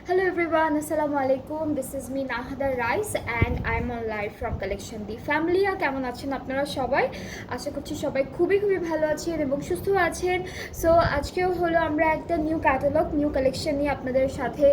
Hello everyone, Assalamu alaikum. This is me Nahada Rice and I'm on live from Collection the Family. কেমন আছেন আপনারা সবাই? আশা করছি সবাই খুবই ভালো আছেন এবং সুস্থ আছেন। সো আজকেও হলো আমরা একটা নিউ ক্যাটালগ নিউ কালেকশন নিয়ে আপনাদের সাথে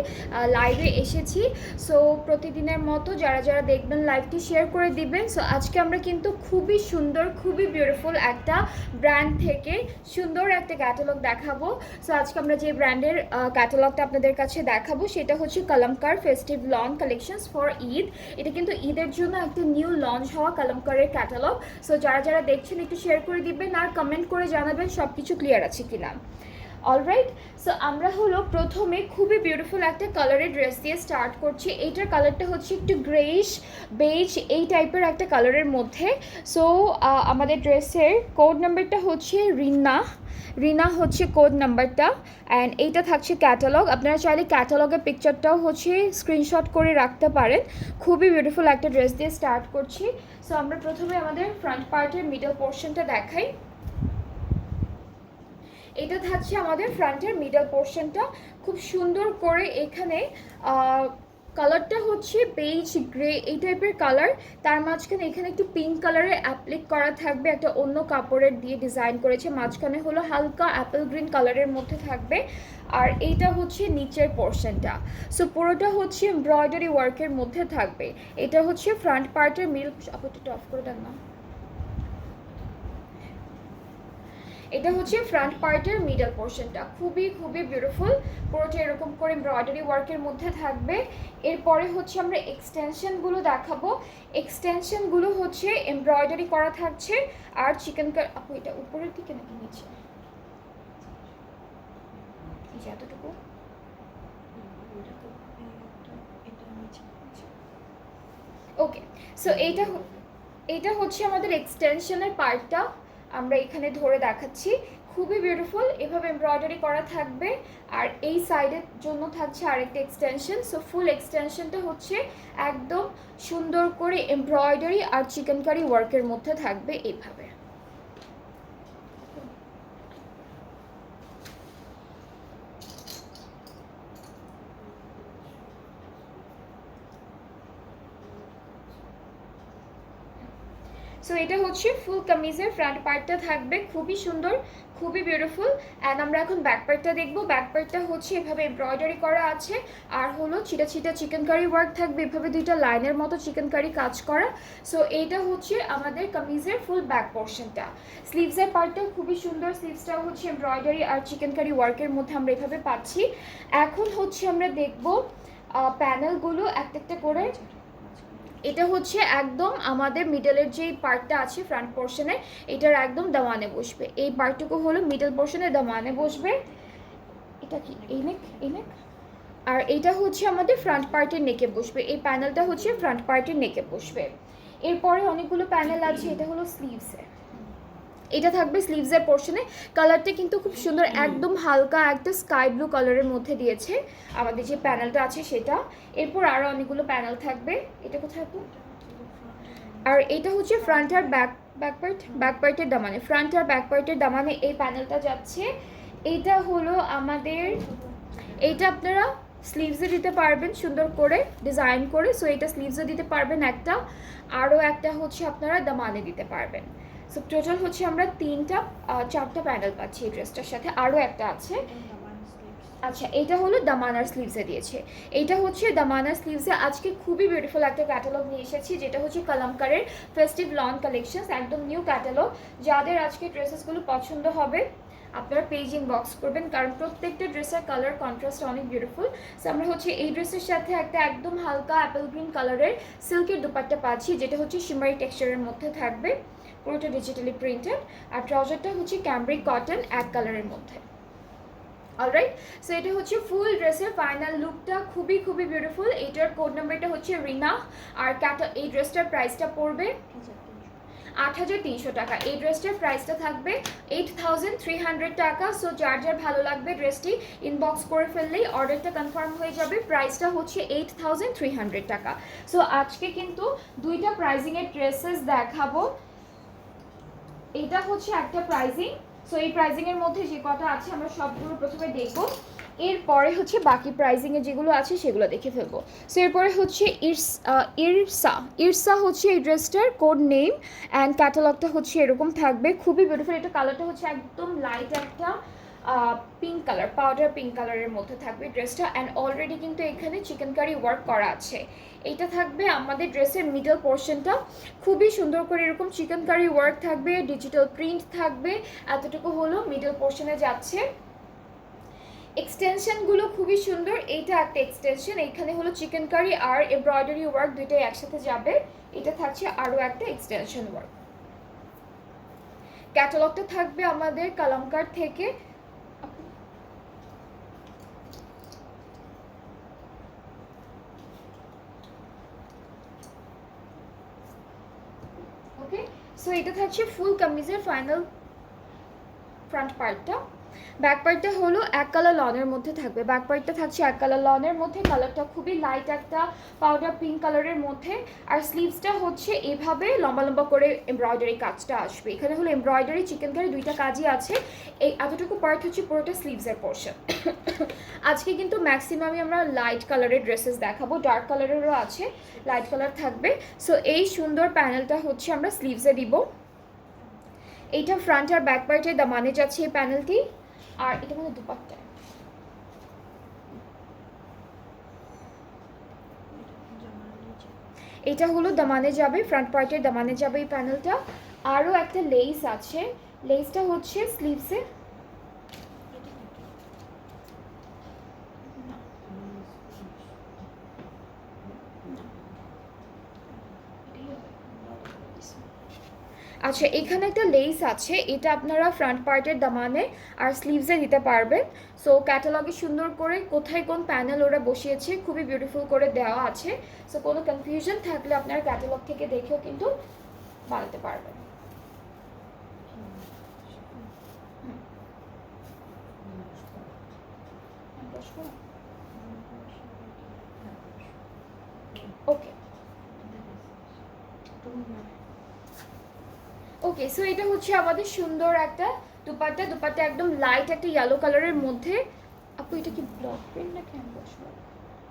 লাইভে এসেছি। সো প্রতিদিনের মতো যারা যারা দেখবেন লাইভটি শেয়ার করে দিবেন। সো আজকে আমরা কিন্তু খুবই সুন্দর খুবই বিউটিফুল একটা ব্র্যান্ড থেকে সুন্দর একটা ক্যাটালগ দেখাবো। সো আজকে আমরা যে ব্র্যান্ডের ক্যাটালগটা আপনাদের কাছে দেখাবো সেটা হচ্ছে Kalamkar festive lawn collections for Eid. এটা কিন্তু ঈদের জন্য একটা নিউ লঞ্চ হওয়া কলমকারের ক্যাটালগ। সো যারা যারা দেখছেন একটু শেয়ার করে দিবেন আর কমেন্ট করে জানাবেন সব কিছু ক্লিয়ার আছে কিনা। অলরাইট, সো আমরা হলো প্রথমে খুবই বিউটিফুল একটা কালারের ড্রেস দিয়ে স্টার্ট করছি। এইটার কালারটা হচ্ছে একটু গ্রেইশ বেজ এই টাইপের একটা কালারের মধ্যে। সো আমাদের ড্রেসের কোড নাম্বারটা হচ্ছে রিনা হচ্ছে কোড নাম্বারটা। অ্যান্ড এইটা থাকছে ক্যাটালগ। আপনারা চাইলে ক্যাটালগের পিকচারটাও হচ্ছে স্ক্রিনশট করে রাখতে পারেন। খুবই বিউটিফুল একটা ড্রেস দিয়ে স্টার্ট করছি। সো আমরা প্রথমে আমাদের ফ্রন্ট পার্টের মিডল পোর্শনটা দেখাই। এটা থাকছে আমাদের ফ্রন্টের মিডল পোর্শনটা। খুব সুন্দর করে এখানে কালারটা হচ্ছে বেজ গ্রে এই টাইপের কালার। তার মাঝখানে এখানে একটু পিঙ্ক কালারের অ্যাপ্লিক করা থাকবে, একটা অন্য কাপড়ের দিয়ে ডিজাইন করেছে। মাঝখানে হলো হালকা অ্যাপেল গ্রিন কালারের মধ্যে থাকবে। আর এইটা হচ্ছে নিচের পোর্শনটা। সো পুরোটা হচ্ছে এমব্রয়ডারি ওয়ার্কের মধ্যে থাকবে। এটা হচ্ছে ফ্রন্ট পার্টের আপনি অফ করে দেন না। এটা হচ্ছে ফ্রন্ট পার্টের মিডল পোর্শনটা। খুবই বিউটিফুল। পুরোটা এরকম করে এমব্রয়ডারি ওয়ার্কের মধ্যে থাকবে। এরপরে হচ্ছে আমরা এক্সটেনশনগুলো দেখাবো। এক্সটেনশনগুলো হচ্ছে এমব্রয়ডারি করা থাকছে। আর চিকেন আপু এটা উপরের দিকে নাকি নিচে? এই যে এতটুকু। ওকে, সো এইটা হচ্ছে আমাদের এক্সটেনশনের পার্টটা। আমরা এখানে ধরে দেখাচ্ছি। খুবই বিউটিফুল, এভাবে এমব্রয়ডারি করা থাকবে। আর এই সাইডের জন্য থাকছে আরেকটা এক্সটেনশন। সো ফুল এক্সটেনশনটা হচ্ছে একদম সুন্দর করে এমব্রয়ডারি আর চিকেনকারি ওয়ার্কের মধ্যে থাকবে এইভাবে। সো এটা হচ্ছে ফুল কামিজের ফ্রন্ট পার্টটা থাকবে। খুবই সুন্দর খুবই বিউটিফুল। অ্যান্ড আমরা এখন ব্যাক পার্টটা দেখবো। ব্যাক পার্টটা হচ্ছে এভাবে এমব্রয়ডারি করা আছে। আর হলো ছিটা চিকেন কারি ওয়ার্ক থাকবে, এভাবে দুইটা লাইনের মতো চিকেন কারি কাজ করা। সো এইটা হচ্ছে আমাদের কামিজের ফুল ব্যাক পোর্শনটা। স্লিভসের পার্টটাও খুবই সুন্দর। স্লিভসটাও হচ্ছে এমব্রয়ডারি আর চিকেন কারি ওয়ার্কের মধ্যে আমরা এভাবে পাচ্ছি। এখন হচ্ছে আমরা দেখবো প্যানেলগুলো একটা একটা করে। এটা হচ্ছে একদম আমাদের মিডলের যে পার্টটা আছে ফ্রন্ট পোর্শনে, এটার একদম দামানে বসবে। এই পার্টটুকু হলো মিডল পোর্শনে দামানে বসবে। এটা কি এই নেক আর এইটা হচ্ছে আমাদের ফ্রন্ট পার্টের নেকে বসবে। এই প্যানেলটা হচ্ছে ফ্রন্ট পার্টের নেকে বসবে। এরপরে অনেকগুলো প্যানেল আছে। এটা হলো স্লিভসে, এটা থাকবে স্লিভসের পোর্শনে। কালারটা কিন্তু খুব সুন্দর, একদম হালকা একটা স্কাই ব্লু কালারের মধ্যে দিয়েছে আমাদের যে প্যানেলটা আছে সেটা। এরপর আরও অনেকগুলো প্যানেল থাকবে। এটা কোথায় আপু? আর এটা হচ্ছে ফ্রন্ট আর ব্যাক পার্টের দামানে। ফ্রন্ট আর ব্যাক পার্টের দামানে এই প্যানেলটা যাচ্ছে। এইটা হলো আমাদের, এইটা আপনারা স্লিভসে দিতে পারবেন সুন্দর করে ডিজাইন করে। সো এটা স্লিভসে দিতে পারবেন একটা, আরও একটা হচ্ছে আপনারা দামানে দিতে পারবেন। সো টোটাল হচ্ছে আমরা চারটা প্যানেল পাচ্ছি এই ড্রেসটার সাথে। আরও একটা আছে। আচ্ছা, এটা হলো দামানার স্লিভসে দিয়েছে। এইটা হচ্ছে দামানার স্লিভসে। আজকে খুবই বিউটিফুল একটা ক্যাটালগ নিয়ে এসেছি, যেটা হচ্ছে কলমকারের ফেস্টিভ লন কালেকশনস, একদম নিউ ক্যাটালগ। যাদের আজকে ড্রেসেসগুলো পছন্দ হবে আপনারা পেজ ইনবক্স করবেন, কারণ প্রত্যেকটা ড্রেসের কালার কন্ট্রাস্ট অনেক বিউটিফুল। সো আমরা হচ্ছে এই ড্রেসের সাথে একটা একদম হালকা অ্যাপেল গ্রিন কালারের সিল্কের দুপাট্টা পাচ্ছি, যেটা হচ্ছে শিমারি টেক্সচারের মধ্যে থাকবে, পুরোটা ডিজিটালি প্রিন্টেড। আর ট্রাউজারটা হচ্ছে ক্যামব্রিক কটন এক কালারের মধ্যে। অলরাইট, সো এটা হচ্ছে ফুল ড্রেসের ফাইনাল লুকটা। খুবই বিউটিফুল। এটার কোড নাম্বারটা হচ্ছে রিনা। আর এই ড্রেসটার প্রাইসটা পড়বে 8,300 টাকা। এই ড্রেসটার প্রাইসটা থাকবে 8,300 টাকা। সো যার যার ভালো লাগবে ড্রেসটি ইনবক্স করে ফেললেই অর্ডারটা কনফার্ম হয়ে যাবে। প্রাইসটা হচ্ছে 8,300 টাকা। সো আজকে কিন্তু দুইটা প্রাইজিংয়ের ড্রেসেস দেখাবো। এটা হচ্ছে একটা প্রাইজিং। সো এই প্রাইজিংয়ের মধ্যে যে কটা আছে আমরা সবগুলো প্রথমে দেখবো। এরপরে হচ্ছে বাকি প্রাইজিংয়ে যেগুলো আছে সেগুলো দেখে ফেলবো। সো এরপরে হচ্ছে ইরসা ইরসা হচ্ছে এই ড্রেসটার কোড নেম অ্যান্ড ক্যাটালগটা হচ্ছে এরকম থাকবে, খুবই বিউটিফুল। এটা কালারটা হচ্ছে একদম লাইট একটা পিঙ্ক কালার, পাউডার পিঙ্ক কালারের মধ্যে থাকবে ড্রেসটা। অ্যান্ড অলরেডি কিন্তু এখানে চিকেন কারি ওয়ার্ক করা আছে। এইটা থাকবে আমাদের ড্রেসের মিডল পোর্শনটা, খুবই সুন্দর করে এরকম চিকেন কারি ওয়ার্ক থাকবে, ডিজিটাল প্রিন্ট থাকবে, এতটুকু হলো মিডল পোর্শনে যাচ্ছে। এক্সটেনশনগুলো খুবই সুন্দর, এইটা একটা এক্সটেনশন, এইখানে হলো চিকেন কারি আর এমব্রয়ডারি ওয়ার্ক দুইটাই একসাথে যাবে। এটা থাকছে আরও একটা এক্সটেনশন ওয়ার্ক। ক্যাটালগটা থাকবে আমাদের কালামকার থেকে। ওকে, সো এটা থাকছে ফুল কামিজের ফাইনাল ফ্রন্ট পার্টটা। ব্যাক পার্টটা হলো এক কালার লনের মধ্যে থাকবে। ব্যাক পার্টটা থাকছে এক কালার লনের মধ্যে, কালারটা খুবই লাইট একটা পাউডার পিঙ্ক কালারের মধ্যে। আর স্লিভসটা হচ্ছে এভাবে লম্বা লম্বা করে এমব্রয়ডারি কাজটা আসবে। এখানে হলো এমব্রয়ডারি চিকেন কারি দুইটা কাজই আছে। এই এতটুকু পার্ট হচ্ছে পুরোটা স্লিভসের পোর্শন। আজকে কিন্তু ম্যাক্সিমামই আমরা লাইট কালারের ড্রেসেস দেখাবো, ডার্ক কালারেরও আছে, লাইট কালার থাকবে। সো এই সুন্দর প্যানেলটা হচ্ছে আমরা স্লিভসে দিব। এইটা ফ্রন্ট আর ব্যাক পার্টের দামানে যাচ্ছে এই প্যানেলটি। আর এটা মানে দুপাট্টা, এটা হলো দামানে যাবে, ফ্রন্ট পার্টের দামানে যাবে এই প্যানেলটা। আরও একটা লেস আছে, লেসটা হচ্ছে স্লিভসে। আচ্ছা, এখানে একটা লেস আছে, এটা আপনারা ফ্রন্ট পার্টের দামানে আর স্লিভসে দিতে পারবেন। সো ক্যাটালগে সুন্দর করে কোথায় কোন প্যানেল ওরা বসিয়েছে খুবই বিউটিফুল করে দেওয়া আছে। সো কোনো কনফিউশন থাকলে আপনারা ক্যাটালগ থেকে দেখেও কিন্তু বানাতে পারবেন। ওকে ওকে, সো এটা হচ্ছে আমাদের সুন্দর একটা দুপাট্টা। দুপাট্টা একদম লাইট একটা ইয়েলো কালারের মধ্যে। আপু এটা কি ব্লক প্রিন্ট না ক্যানভাস?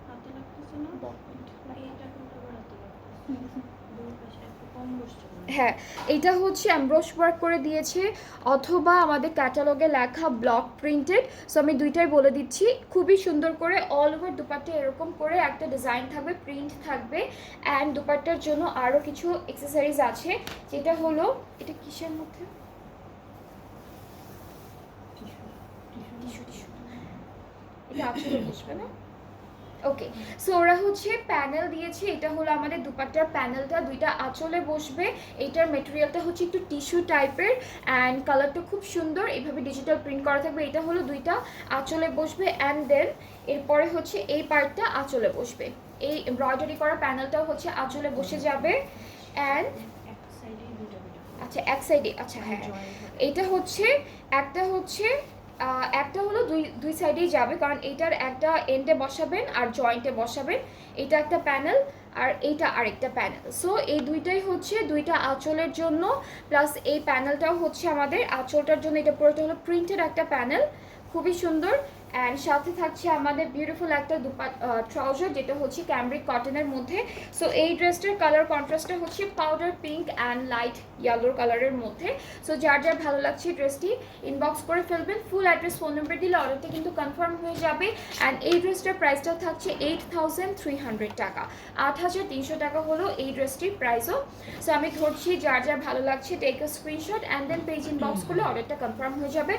হাতে লাগতেছে না ব্লক প্রিন্ট, এইটা কিন্তু আবার হাতে লাগতেছে, দুই পাশে একটু কম বসছে। হ্যাঁ, এটা হচ্ছে এমব্রস ওয়ার্ক করে দিয়েছে অথবা আমাদের ক্যাটালগে লেখা ব্লক প্রিন্টেড। সো আমি দুইটাই বলে দিচ্ছি। খুবই সুন্দর করে অল ওভার দুপাট্টা এরকম করে একটা ডিজাইন থাকবে, প্রিন্ট থাকবে। অ্যান্ড দুপাট্টার জন্য আরও কিছু অ্যাক্সেসরিজ আছে, যেটা হলো এটা কিসের মধ্যে, এটা আসলে বুঝবে না। ওকে, সো ওরা হচ্ছে প্যানেল দিয়েছে, এটা হলো আমাদের দুপাট্টার প্যানেলটা, দুইটা আঁচলে বসবে। এটার মেটেরিয়ালটা হচ্ছে একটু টিস্যু টাইপের অ্যান্ড কালারটা খুব সুন্দর, এইভাবে ডিজিটাল প্রিন্ট করা থাকবে। এটা হলো দুইটা আঁচলে বসবে অ্যান্ড দেন এরপরে হচ্ছে এই পার্টটা আঁচলে বসবে। এই এমব্রয়ডারি করা প্যানেলটাও হচ্ছে আঁচলে বসে যাবে। অ্যান্ড আচ্ছা এক সাইডে, আচ্ছা হ্যাঁ, এটা হচ্ছে একটা হলো দুই সাইডেই যাবে, কারণ এইটার একটা এন্ডে বসাবেন আর জয়েন্টে বসাবেন। এটা একটা প্যানেল আর এইটা আরেকটা প্যানেল। সো এই দুইটাই হচ্ছে দুইটা আঁচলের জন্য, প্লাস এই প্যানেলটাও হচ্ছে আমাদের আঁচলটার জন্য। এটা পুরোটা হলো প্রিন্টেড একটা প্যানেল, খুবই সুন্দর। অ্যান্ড সাথে থাকছে আমাদের বিউটিফুল একটা ট্রাউজার, যেটা হচ্ছে ক্যামব্রিক কটনের মধ্যে। সো এই ড্রেসটার কালার কন্ট্রাস্টটা হচ্ছে powder pink and light yellow কালারের মধ্যে। সো যার যার ভালো লাগছে ড্রেসটি ইনবক্স করে ফেলবেন। ফুল অ্যাড্রেস ফোন নাম্বার দিলে অর্ডারটা কিন্তু কনফার্ম হয়ে যাবে। অ্যান্ড এই ড্রেসটার প্রাইসটা থাকছে 8300 টাকা, 8300 টাকা হলো এই ড্রেসটির প্রাইসও। সো আমি ধরছি, যার যার ভালো লাগছে take a screenshot and then page inbox করলে অর্ডারটা কনফার্ম হয়ে যাবে।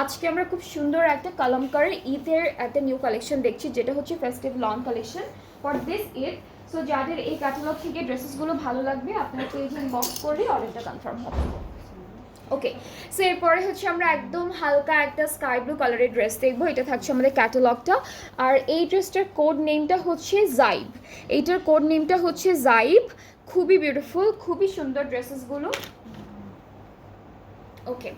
আজকে আমরা খুব সুন্দর একটা কালামকারের ঈদের একটা নিউ কালেকশন দেখছি, যেটা হচ্ছে festive long collection for this Eid. So যাদের এই ক্যাটালগ থেকে ড্রেসেসগুলো ভালো লাগবে আপনার পেজ ইনবক্স করলে অর্ডারটা কনফার্ম হবে। ওকে, সো এরপরে হচ্ছে আমরা একদম হালকা একটা স্কাই ব্লু কালারের ড্রেস দেখবো। এটা থাকছে আমাদের ক্যাটালগটা। আর এই ড্রেসটার কোড নেমটা হচ্ছে জাইব। এইটার কোড নেমটা হচ্ছে জাইব। খুবই বিউটিফুল, খুবই সুন্দর ড্রেসেসগুলো। ওকে,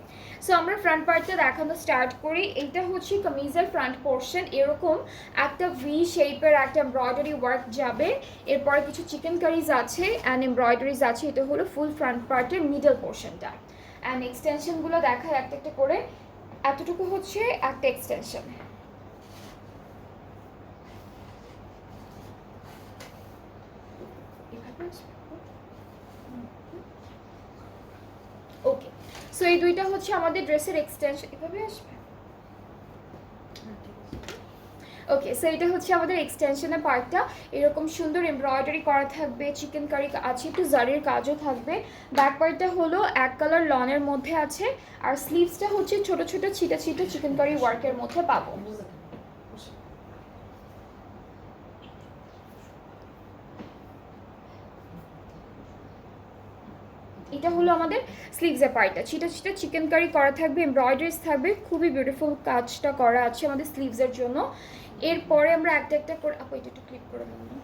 সো আমরা ফ্রন্ট পার্টটা দেখানো স্টার্ট করি। এইটা হচ্ছে কামিজের ফ্রন্ট পোর্শন, এরকম একটা ভি শেপের একটা এমব্রয়ডারি ওয়ার্ক যাবে। এরপরে কিছু চিকেন কারিজ আছে অ্যান্ড এমব্রয়ডারিজ আছে। এটা হলো ফুল ফ্রন্ট পার্টের মিডল পোর্শনটা। অ্যান্ড এক্সটেনশনগুলো দেখায় একটা একটা করে। এতটুকু হচ্ছে একটা এক্সটেনশন, ওকে, সো এই দুইটা হচ্ছে আমাদের ড্রেসের এক্সটেনশন। এভাবে আসবে। ওকে, সো এটা হচ্ছে আমাদের এক্সটেনশনের পার্টটা। এরকম সুন্দর এমব্রয়ডারি করা থাকবে, চিকেন কারি আছে, একটু জারির কাজও থাকবে। ব্যাক পার্টটা হলো এক কালার লনের মধ্যে আছে, আর স্লিভসটা হচ্ছে ছোট ছোট ছিটা ছিটা চিকেন কারি ওয়ার্কের মধ্যে পাবো। এটা হলো আমাদের স্লিভসের পার্টটা, ছিটা ছিটা চিকেন কারি করা থাকবে, এমব্রয়ডারিজ থাকবে, খুবই বিউটিফুল কাজটা করা আছে আমাদের স্লিভসের জন্য। এরপরে আমরা একটা একটা করে আপু এটা একটু ক্লিক করে দেবো না।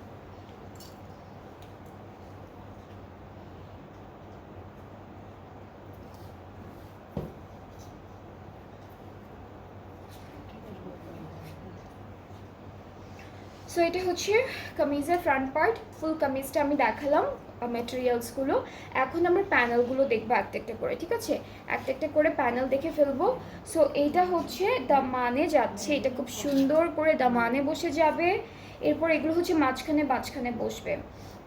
সো এটা হচ্ছে কামিজের ফ্রন্ট পার্ট, ফুল কামিজটা আমি দেখালাম মেটেরিয়ালসগুলো। এখন আমরা প্যানেলগুলো দেখবো একটা একটা করে, ঠিক আছে? একটা একটা করে প্যানেল দেখে ফেলবো। সো এইটা হচ্ছে দামানে যাচ্ছে, এটা খুব সুন্দর করে দামানে বসে যাবে। এরপর এগুলো হচ্ছে মাঝখানে মাঝখানে বসবে,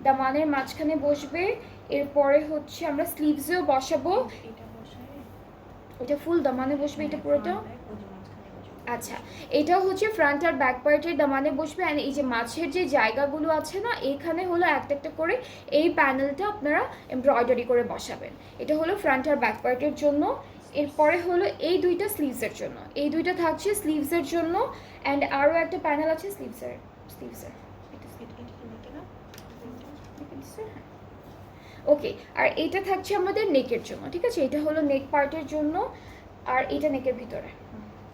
দামানের মাঝখানে বসবে। এরপরে হচ্ছে আমরা স্লিভসেও বসাবো, এটা ফুল দামানে বসবে, এটা পুরোটা। আচ্ছা, এটাও হচ্ছে ফ্রন্ট আর ব্যাক পার্টের দামানে বসবে। অ্যান্ড এই যে মাছের যে জায়গাগুলো আছে না, এখানে হলো একটা একটা করে এই প্যানেলটা আপনারা এমব্রয়ডারি করে বসাবেন। এটা হলো ফ্রন্ট আর ব্যাক পার্টের জন্য। এরপরে হলো এই দুইটা স্লিভসের জন্য, এই দুইটা থাকছে স্লিভসের জন্য। অ্যান্ড আরও একটা প্যানেল আছে স্লিভসের, স্লিভসের ওকে। আর এইটা থাকছে আমাদের নেকের জন্য, ঠিক আছে? এটা হলো নেক পার্টের জন্য, আর এটা নেকের ভিতরে,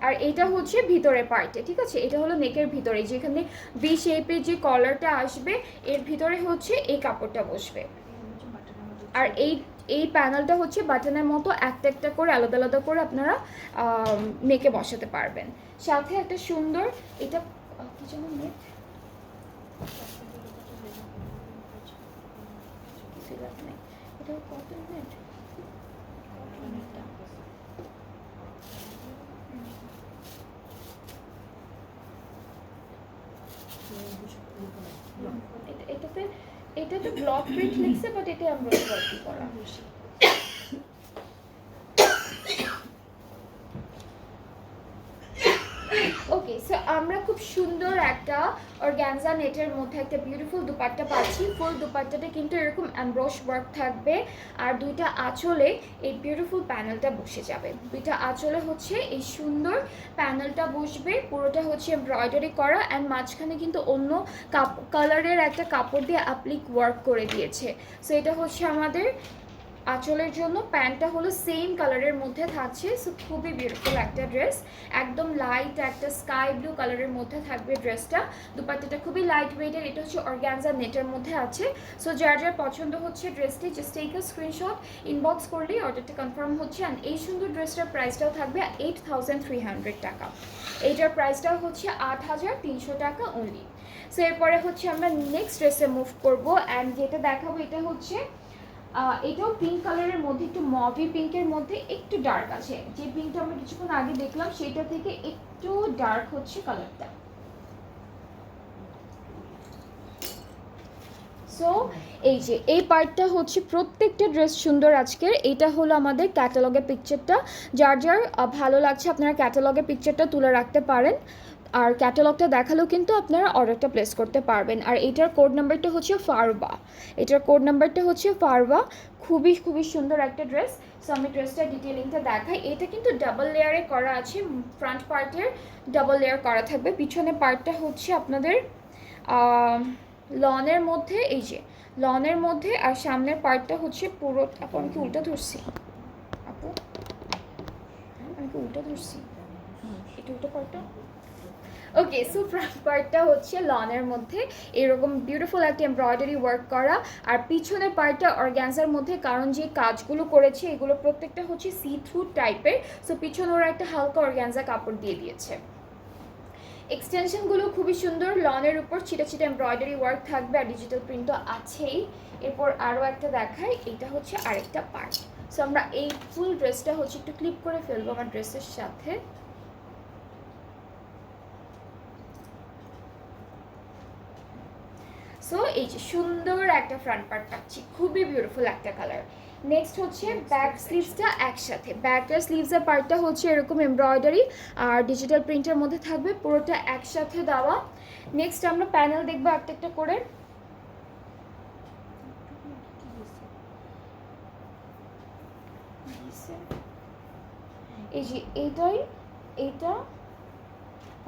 আর এটা হচ্ছে ভিতরের পার্টে, ঠিক আছে? এটা হলো নেকের ভিতরে, যেখানে ভি শেপের যে কলারটা আসবে এর ভিতরে হচ্ছে এই কাপড়টা বসবে। আর এই প্যানেলটা হচ্ছে বাটনের মতো একটা একটা করে আলাদা আলাদা করে আপনারা নেকে বসাতে পারবেন। সাথে একটা সুন্দর, এটা কি যেন নেক, এটা কত নেট, এটাতে এটাতে ব্লক প্রিন্ট লিখছে, বাট এটা এমব্রয়ডারি করা। ওকে, সো আমরা খুব সুন্দর একটা অর্গানজা নেটের মধ্যে একটা বিউটিফুল দুপাট্টা পাচ্ছি। ফুল দুপাট্টাটা কিন্তু এরকম এমব্রশ ওয়ার্ক থাকবে, আর দুইটা আঁচলে এই বিউটিফুল প্যানেলটা বসে যাবে। দুইটা আঁচলে হচ্ছে এই সুন্দর প্যানেলটা বসবে, পুরোটা হচ্ছে এমব্রয়ডারি করা। অ্যান্ড মাঝখানে কিন্তু অন্য কালারের একটা কাপড় দিয়ে অ্যাপ্লিক ওয়ার্ক করে দিয়েছে। সো এটা হচ্ছে আমাদের আঁচলের জন্য। প্যান্টটা হলো সেম কালারের মধ্যে থাকছে। সো খুবই বিউটিফুল একটা ড্রেস, একদম লাইট একটা স্কাই ব্লু কালারের মধ্যে থাকবে ড্রেসটা। দুপাট্টাটা খুবই লাইট ওয়েটের, এটা হচ্ছে অর্গানজা নেটের মধ্যে আছে। সো যার যার পছন্দ হচ্ছে ড্রেসটি, just take a screenshot, inbox করলেই অর্ডারটা কনফার্ম হচ্ছে। অ্যান্ড এই সুন্দর ড্রেসটার প্রাইসটাও থাকবে 8300 টাকা। এইটার প্রাইসটাও হচ্ছে 8300 টাকা অনলি। সো এরপরে হচ্ছে আমরা নেক্সট ড্রেসে মুভ করবো। অ্যান্ড যেটা দেখাবো এটা হচ্ছে এটাও পিঙ্ক কালারের মধ্যে, একটু মভি পিঙ্কের মধ্যে একটু ডার্ক আছে। যে পিঙ্কটা আমরা কিছুক্ষণ আগে দেখলাম সেটা থেকে একটু ডার্ক হচ্ছে কালারটা। সো এই যে এই পার্টটা হচ্ছে প্রত্যেকটা ড্রেস সুন্দর আজকের। এটা হলো আমাদের ক্যাটালগের পিকচারটা, যার যার ভালো লাগছে আপনারা ক্যাটালগের পিকচারটা তুলে রাখতে পারেন। আর ক্যাটালগটা দেখালেও কিন্তু আপনারা অর্ডারটা প্লেস করতে পারবেন। আর এটার কোড নাম্বারটা হচ্ছে ফারবা, এটার কোড নাম্বারটা হচ্ছে ফারবা। খুবই খুবই সুন্দর একটা ড্রেস। সো আমি ড্রেসটা ডিটেলিংটা দেখাই। এটা কিন্তু ডাবল লেয়ারে করা আছে, ফ্রন্ট পার্টের ডাবল লেয়ার করা থাকবে, পিছনের পার্টটা হচ্ছে আপনাদের লনের মধ্যে, এই যে লনের মধ্যে, আর সামনের পার্টটা হচ্ছে পুরো। আপু আমি কি উল্টা ধরছি? আপু আমি কি উল্টা ধরছি? এটা উল্টো পার্টটা। ওকে, সো ফ্রন্ট পার্টটা হচ্ছে লনের মধ্যে এরকম বিউটিফুল একটা এমব্রয়ডারি ওয়ার্ক করা, আর পিছনের পার্টটা অর্গানজার মধ্যে, কারণ যে কাজগুলো করেছে এগুলো প্রত্যেকটা হচ্ছে সি থ্রু টাইপের। সো পিছনে ওরা একটা হালকা অর্গানজা কাপড় দিয়ে দিয়েছে। এক্সটেনশনগুলো খুবই সুন্দর, লনের উপর ছিটা ছিটা এমব্রয়ডারি ওয়ার্ক থাকবে, আর ডিজিটাল প্রিন্ট তো আছেই। এরপর আরও একটা দেখাই, এটা হচ্ছে আরেকটা পার্ট। সো আমরা এই ফুল ড্রেসটা হচ্ছে একটু ক্লিপ করে ফেলবো আমার ড্রেসের সাথে। সো এই যে সুন্দর একটা ফ্রন্ট পার্ট পাচ্ছি, খুবই বিউটিফুল একটা কালার। নেক্সট হচ্ছে ব্যাক স্লিভসটা একসাথে, ব্যাকের স্লিভসের পার্টটা হচ্ছে এরকম এমব্রয়ডারি আর ডিজিটাল প্রিন্টের মধ্যে থাকবে, পুরোটা একসাথে দেওয়া। নেক্সট আমরা প্যানেল দেখবো একটা একটা করে। এই যে এইটা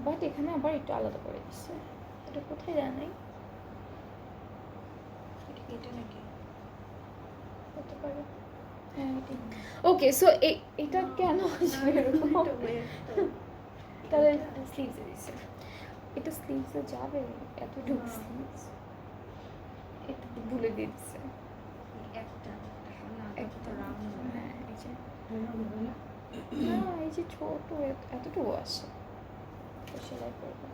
বাট এখানে আবার একটু আলাদা করে দিচ্ছে, এটা কোথায় দেয় নাই, এটা নাকি হতে পারে। হ্যাঁ ওকে, সো এটা কেন তাহলে স্লিভসে দিচ্ছে, এটা স্লিভসে যাবে এতটুকু স্লিভস, এটা ভুলে দিচ্ছে একটা হ্যাঁ এই যে ছোট এতটুকু আসে সেলাই করবো।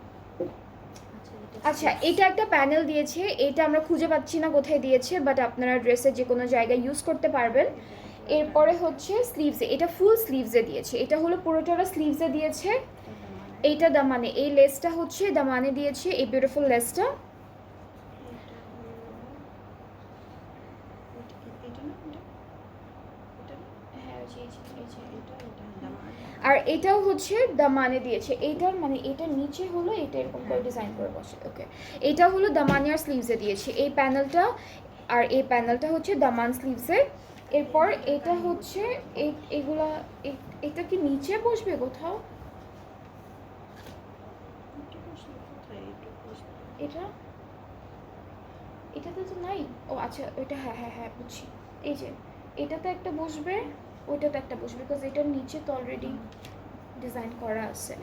আচ্ছা এটা একটা প্যানেল দিয়েছে, এটা আমরা খুঁজে পাচ্ছি না কোথায় দিয়েছে, বাট আপনারা ড্রেসের যে কোনো জায়গায় ইউজ করতে পারবেন। এরপরে হচ্ছে স্লিভসে, এটা ফুল স্লিভসে দিয়েছে, এটা হলো পুরোটা স্লিভসে দিয়েছে। এইটা দামানে, এই লেসটা হচ্ছে দামানে দিয়েছে, এই বিউটিফুল লেসটা। আর এটাও হচ্ছে দামানে দিয়েছে, এইটার মানে এটার নিচে হলো এটা এরকম করে ডিজাইন করে বসে। ওকে, এটা হলো দামানি আর স্লিভসে দিয়েছে এই প্যানেলটা, আর এই প্যানেলটা হচ্ছে দামান স্লিভসে। এরপর এটা হচ্ছে এগুলা, এটা কি নিচে বসবে কোথাও, এটা এটাতে তো নাই। ও আচ্ছা ওইটা, হ্যাঁ হ্যাঁ হ্যাঁ বুঝছি, এই যে এটাতে একটা বসবে, ওইটাতে একটা বসবে, বিকজ এটার নিচে তো অলরেডি ডিজাইন করা আছে।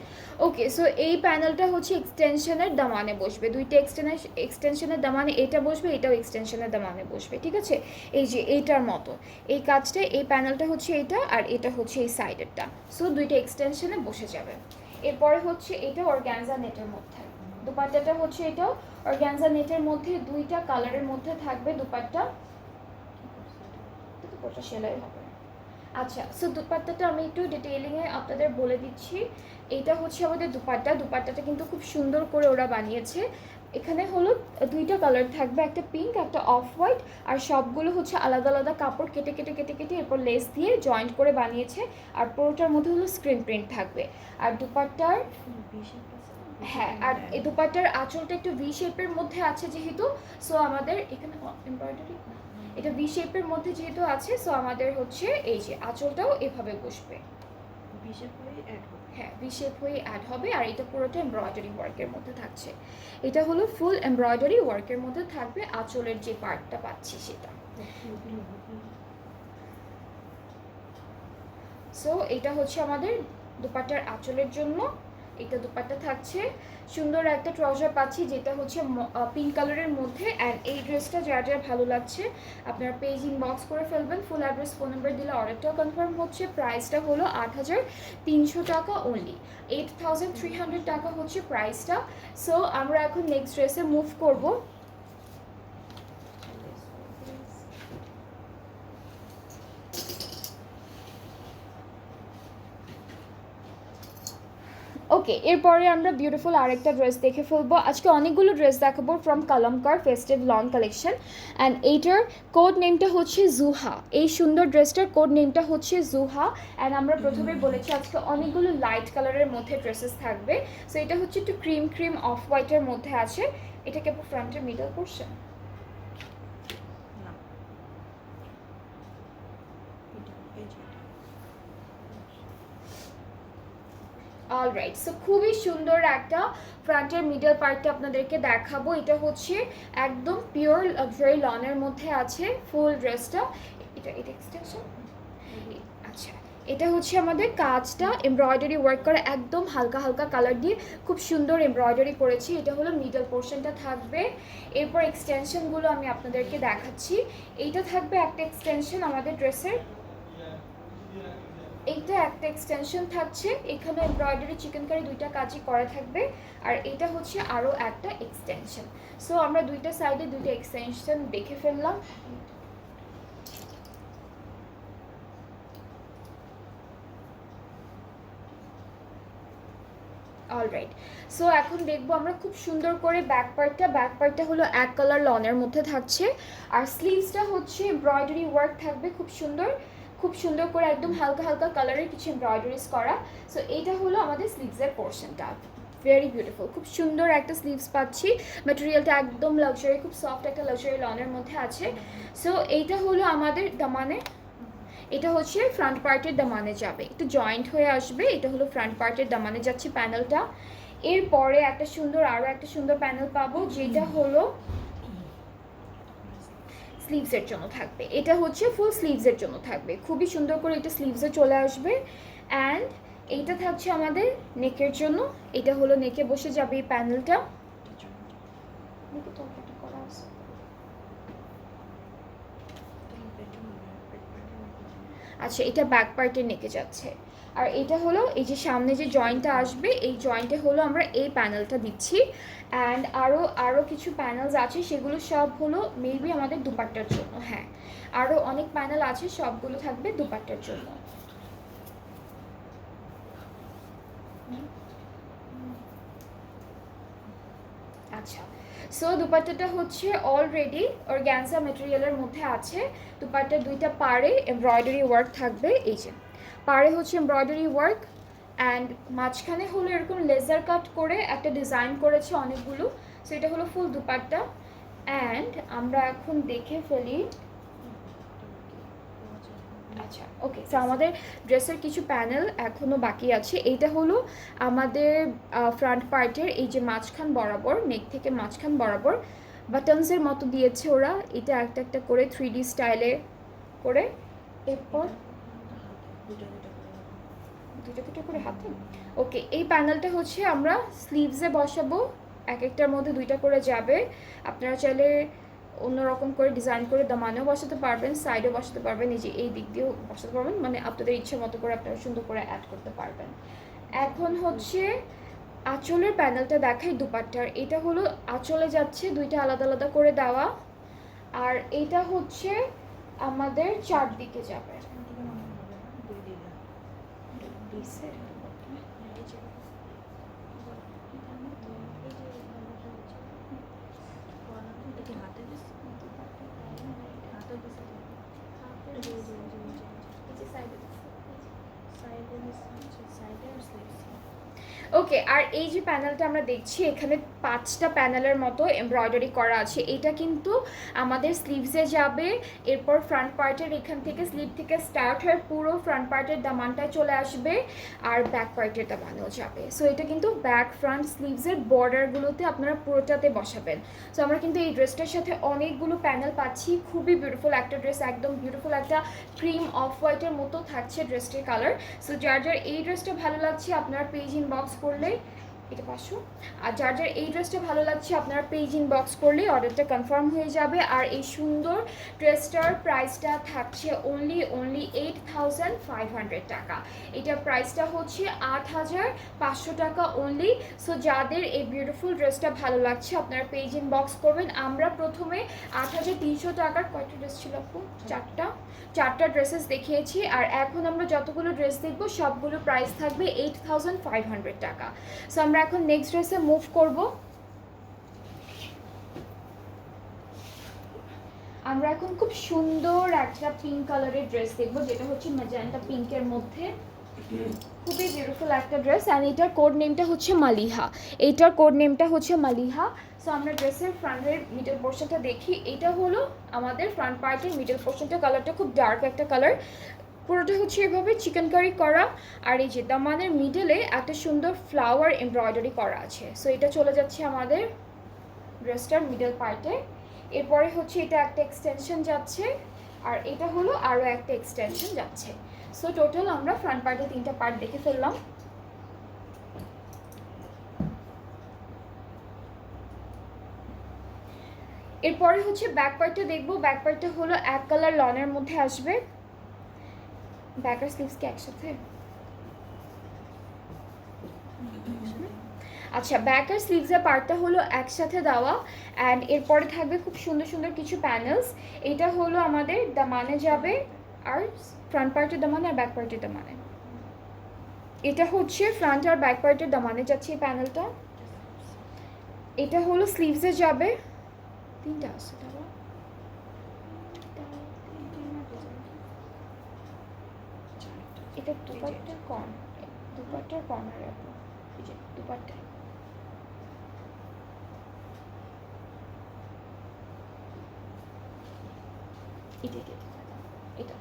ওকে, সো এই প্যানেলটা হচ্ছে এক্সটেনশনের দামানে বসবে, দুইটা এক্সটেনশনের দামানে এটা বসবে, এটাও এক্সটেনশনের দামানে বসবে, ঠিক আছে। এই যে এইটার মতো এই কাজটা, এই প্যানেলটা হচ্ছে এটা আর এটা হচ্ছে এই সাইডেরটা, সো দুইটা এক্সটেনশনে বসে যাবে। এরপরে হচ্ছে এটা অর্গানজা নেটের মধ্যে, দুপাট্টাটা হচ্ছে এটাও অর্গানজা নেটের মধ্যে, দুইটা কালারের মধ্যে থাকবে দুপাট্টা, ওটা সেলাই হবে। আচ্ছা, সো দুপাট্টাটা আমি একটু ডিটেইলিংয়ে আপনাদের বলে দিচ্ছি। এটা হচ্ছে আমাদের দুপাট্টাটা কিন্তু খুব সুন্দর করে ওরা বানিয়েছে। এখানে হলো দুইটা কালার থাকবে, একটা পিঙ্ক একটা অফ হোয়াইট, আর সবগুলো হচ্ছে আলাদা আলাদা কাপড় কেটে কেটে কেটে কেটে এরপর লেস দিয়ে জয়েন্ট করে বানিয়েছে, আর পুরোটার মধ্যে হলো স্ক্রিন প্রিন্ট থাকবে। আর দুপাট্টার, হ্যাঁ, আর এই দুপাট্টার আঁচলটা একটু ভি শেপের মধ্যে আছে যেহেতু, সো আমাদের এখানে এমব্রয়ডারি, এটা ভি শেপের মধ্যে যেহেতু আছে, সো আমাদের হচ্ছে এই যে আঁচলটাও এভাবে বসবে, হ্যাঁ ভি শেপ হয়ে অ্যাড হবে। আর এটা পুরোটা এমব্রয়ডারি ওয়ার্কের মধ্যে থাকছে, এটা হলো ফুল এমব্রয়ডারি ওয়ার্কের মধ্যে থাকবে, আঁচলের যে পার্টটা পাচ্ছি সেটা। সো এটা হচ্ছে আমাদের দুপাট্টার আঁচলের জন্য, এটা দুপাট্টা থাকছে, সুন্দর একটা ট্রাউজার পাচ্ছি যেটা হচ্ছে পিঙ্ক কালারের মধ্যে। অ্যান্ড এই ড্রেসটা যার যার ভালো লাগছে আপনারা পেজ ইনবক্স করে ফেলবেন, ফুল অ্যাড্রেস ফোন নাম্বার দিলে অর্ডারটাও কনফার্ম হচ্ছে। প্রাইসটা হলো ৮৩০০ টাকা অনলি, ৮৩০০ টাকা হচ্ছে প্রাইসটা। সো আমরা এখন নেক্সট ড্রেসে মুভ করবো। ওকে, এরপরে আমরা বিউটিফুল আরেকটা ড্রেস দেখে ফেলবো। আজকে অনেকগুলো ড্রেস দেখাবো from কালামকার festive long collection, and এইটার কোড নেমটা হচ্ছে জুহা। এই সুন্দর ড্রেসটার কোড নেমটা হচ্ছে জুহা। অ্যান্ড আমরা প্রথমে বলেছি আজকে অনেকগুলো লাইট কালারের মধ্যে ড্রেসেস থাকবে। সো এটা হচ্ছে একটু ক্রিম অফ হোয়াইটের মধ্যে আছে, এটাকে ফ্রন্টের মিডল পোর্শন, অলরাইট। সো খুবই সুন্দর একটা ফ্রন্টের মিডল পার্টটা আপনাদেরকে দেখাবো। এটা হচ্ছে একদম পিওর লাক্সারি লনের মধ্যে আছে ফুল ড্রেসটা, এটা এক্সটেনশন। আচ্ছা, এটা হচ্ছে আমাদের কাজটা এমব্রয়ডারি ওয়ার্ক করা, একদম হালকা হালকা কালার দিয়ে খুব সুন্দর এমব্রয়ডারি করেছি। এটা হলো মিডল পোর্শনটা থাকবে। এরপর এক্সটেনশনগুলো আমি আপনাদেরকে দেখাচ্ছি। এইটা থাকবে একটা এক্সটেনশন আমাদের ড্রেসের, এইটা একটা এক্সটেনশন থাকছে, এখানে এমব্রয়ডারি চিকেনকারি দুইটা কাজই করা থাকবে, আর এটা হচ্ছে আরও একটা এক্সটেনশন। সো আমরা দুইটা সাইডে দুইটা এক্সটেনশন দেখে ফেললাম। অলরাইট। সো এখন দেখবো আমরা খুব সুন্দর করে ব্যাক পার্টটা হলো এক কালার লনের মধ্যে থাকছে, আর স্লিভসটা হচ্ছে এমব্রয়ডারি ওয়ার্ক থাকবে খুব সুন্দর করে একদম হালকা হালকা কালারের কিছু এমব্রয়ডারিজ করা। সো এইটা হলো আমাদের স্লিভসের পোর্শনটা, ভেরি বিউটিফুল, খুব সুন্দর একটা স্লিভস পাচ্ছি। ম্যাটেরিয়ালটা একদম লাক্সারি, খুব সফট একটা লাক্সারি লনের মধ্যে আছে। সো এইটা হলো আমাদের দামানে, এটা হচ্ছে ফ্রন্ট পার্টের দামানে যাবে, একটু জয়েন্ট হয়ে আসবে। এটা হলো ফ্রন্ট পার্টের দামানে যাচ্ছে প্যানেলটা। এরপরে আরও একটা সুন্দর প্যানেল পাবো, যেটা হলো স্লিভসের জন্য থাকবে। এটা হচ্ছে ফুল স্লিভসের জন্য থাকবে, খুবই সুন্দর করে এটা স্লিভসে চলে আসবে। অ্যান্ড এইটা থাকছে আমাদের নেকের জন্য, এটা হলো নেকে বসে যাবে এই প্যানেলটা। আচ্ছা, এটা ব্যাক পার্টের নেকে যাচ্ছে। আর এটা হলো এই যে সামনে যে জয়েন্টটা আসবে, এই জয়েন্টে হলো আমরা এই প্যানেলটা দিচ্ছি। অ্যান্ড আরও কিছু প্যানেলস আছে, সেগুলো সব হলো মেবি আমাদের দুপাট্টার জন্য। হ্যাঁ, আরও অনেক প্যানেল আছে, সবগুলো থাকবে দুপাট্টার জন্য। আচ্ছা, সো দুপাট্টাটা হচ্ছে অলরেডি অর্গানজা ম্যাটেরিয়ালের মধ্যে আছে। দুপাট্টার দুইটা পাড়ে এমব্রয়ডারি ওয়ার্ক থাকবে, এই যে পাড়ে হচ্ছে এমব্রয়ডারি ওয়ার্ক, অ্যান্ড মাঝখানে হলো এরকম লেজার কাট করে একটা ডিজাইন করেছে অনেকগুলো। সো এটা হলো ফুল দুপাট্টা। অ্যান্ড আমরা এখন দেখে ফেলি। আচ্ছা, ওকে, সো আমাদের ড্রেসের কিছু প্যানেল এখনও বাকি আছে। এইটা হলো আমাদের ফ্রন্ট পার্টের এই যে মাঝখান বরাবর, নেক থেকে মাঝখান বরাবর বাটনসের মতো দিয়েছে ওরা, এটা একটা একটা করে 3D স্টাইলে করে। এরপর দুটো করে হাতে। ওকে, এই প্যানেলটা হচ্ছে আমরা স্লিভসে বসাবো, এক একটার মধ্যে দুইটা করে যাবে। আপনারা চাইলে অন্যরকম করে ডিজাইন করে দামানেও বসাতে পারবেন, সাইডেও বসাতে পারবেন, এই যে এই দিক দিয়েও বসাতে পারবেন, মানে আপনাদের ইচ্ছে মতো করে আপনারা সুন্দর করে অ্যাড করতে পারবেন। এখন হচ্ছে আঁচলের প্যানেলটা দেখাই দুপাট্টার। এটা হলো আঁচলে যাচ্ছে, দুইটা আলাদা আলাদা করে দেওয়া। আর এটা হচ্ছে আমাদের চারদিকে যাবে। ওকে, আর এই যে প্যানেলটা আমরা দেখছি, এখানে 5টা প্যানেলের মতো এমব্রয়ডারি করা আছে। এটা কিন্তু আমাদের স্লিভসে যাবে, এরপর ফ্রন্ট পার্টের এখান থেকে স্লিভ থেকে স্টার্ট হয়ে পুরো ফ্রন্ট পার্টের দামানটায় চলে আসবে, আর ব্যাক পার্টের দামানেও যাবে। সো এটা কিন্তু ব্যাক ফ্রন্ট স্লিভসের বর্ডারগুলোতে আপনারা পুরোটাতে বসাবেন। সো আমরা কিন্তু এই ড্রেসটার সাথে অনেকগুলো প্যানেল পাচ্ছি, খুবই বিউটিফুল একটা ড্রেস, একদম বিউটিফুল একটা ক্রিম অফ হোয়াইটের মতো থাকছে ড্রেসটির কালার। সো যার এই ড্রেসটা ভালো লাগছে আপনারা পেজ ইনবক্স করলে, এটা 500। আর যার এই ড্রেসটা ভালো লাগছে আপনারা পেজ ইনবক্স করলে অর্ডারটা কনফার্ম হয়ে যাবে। আর এই সুন্দর ড্রেসটার প্রাইসটা থাকছে অনলি 8500 টাকা। এটার প্রাইসটা হচ্ছে 8500 টাকা অনলি। সো যাদের এই বিউটিফুল ড্রেসটা ভালো লাগছে আপনারা পেজ ইনবক্স করবেন। আমরা প্রথমে 8300 টাকার কয়টা ড্রেস ছিল আপু? চারটা ড্রেসেস দেখিয়েছি, আর এখন আমরা যতগুলো ড্রেস দেখব সবগুলো প্রাইস থাকবে 8500 টাকা। সো আমরা এখন নেক্সট ড্রেসে মুভ করব। আমরা এখন খুব সুন্দর একটা পিঙ্ক কালারের ড্রেস দেখবো, যেটা হচ্ছে ম্যাজেন্টা পিঙ্কের মধ্যে, খুবই বিউটিফুল একটা ড্রেস। অ্যান্ড এটার কোড নেমটা হচ্ছে মালিহা। সো আমরা ড্রেসের ফ্রন্টের মিডল পোর্শনটা দেখি। এটা হলো আমাদের ফ্রন্ট পার্টের মিডল পোর্শনটা, কালারটা খুব ডার্ক একটা কালার, পুরোটা হচ্ছে এভাবে চিকেন কারি করা। আর এই যে দামানের মিডলে একটা সুন্দর ফ্লাওয়ার এমব্রয়ডারি করা আছে। সো এটা চলে যাচ্ছে আমাদের ড্রেসটার মিডল পার্টে। এরপরে হচ্ছে এটা একটা এক্সটেনশন যাচ্ছে, আর এটা হলো আরও একটা এক্সটেনশন যাচ্ছে। সো টোটাল আমরা ফ্রন্ট পার্টে 3টা পার্ট দেখে ফেললাম। এরপরে হচ্ছে ব্যাক পার্টটা দেখবো। ব্যাক পার্টটা হলো এক কালার লনের মধ্যে আসবে। ব্যাক আর স্লিভস কি একসাথে? আচ্ছা, ব্যাক আর স্লিভসের পার্টটা হলো একসাথে দেওয়া। অ্যান্ড এরপরে থাকবে খুব সুন্দর সুন্দর কিছু প্যানেলস। এটা হলো আমাদের দামানে যাবে, আর ফ্রন্ট পার্টের দামানে আর ব্যাক পার্টের দামানে এটা হচ্ছে ফ্রন্ট আর ব্যাক পার্টের দামানে যাচ্ছে এই প্যানেলটা। এটা হলো স্লিভসে যাবে, তিনটা আছে দাদা, এটা দুপাট্টার কর্নারে আপু, এই যে দুপাট্টা, এটা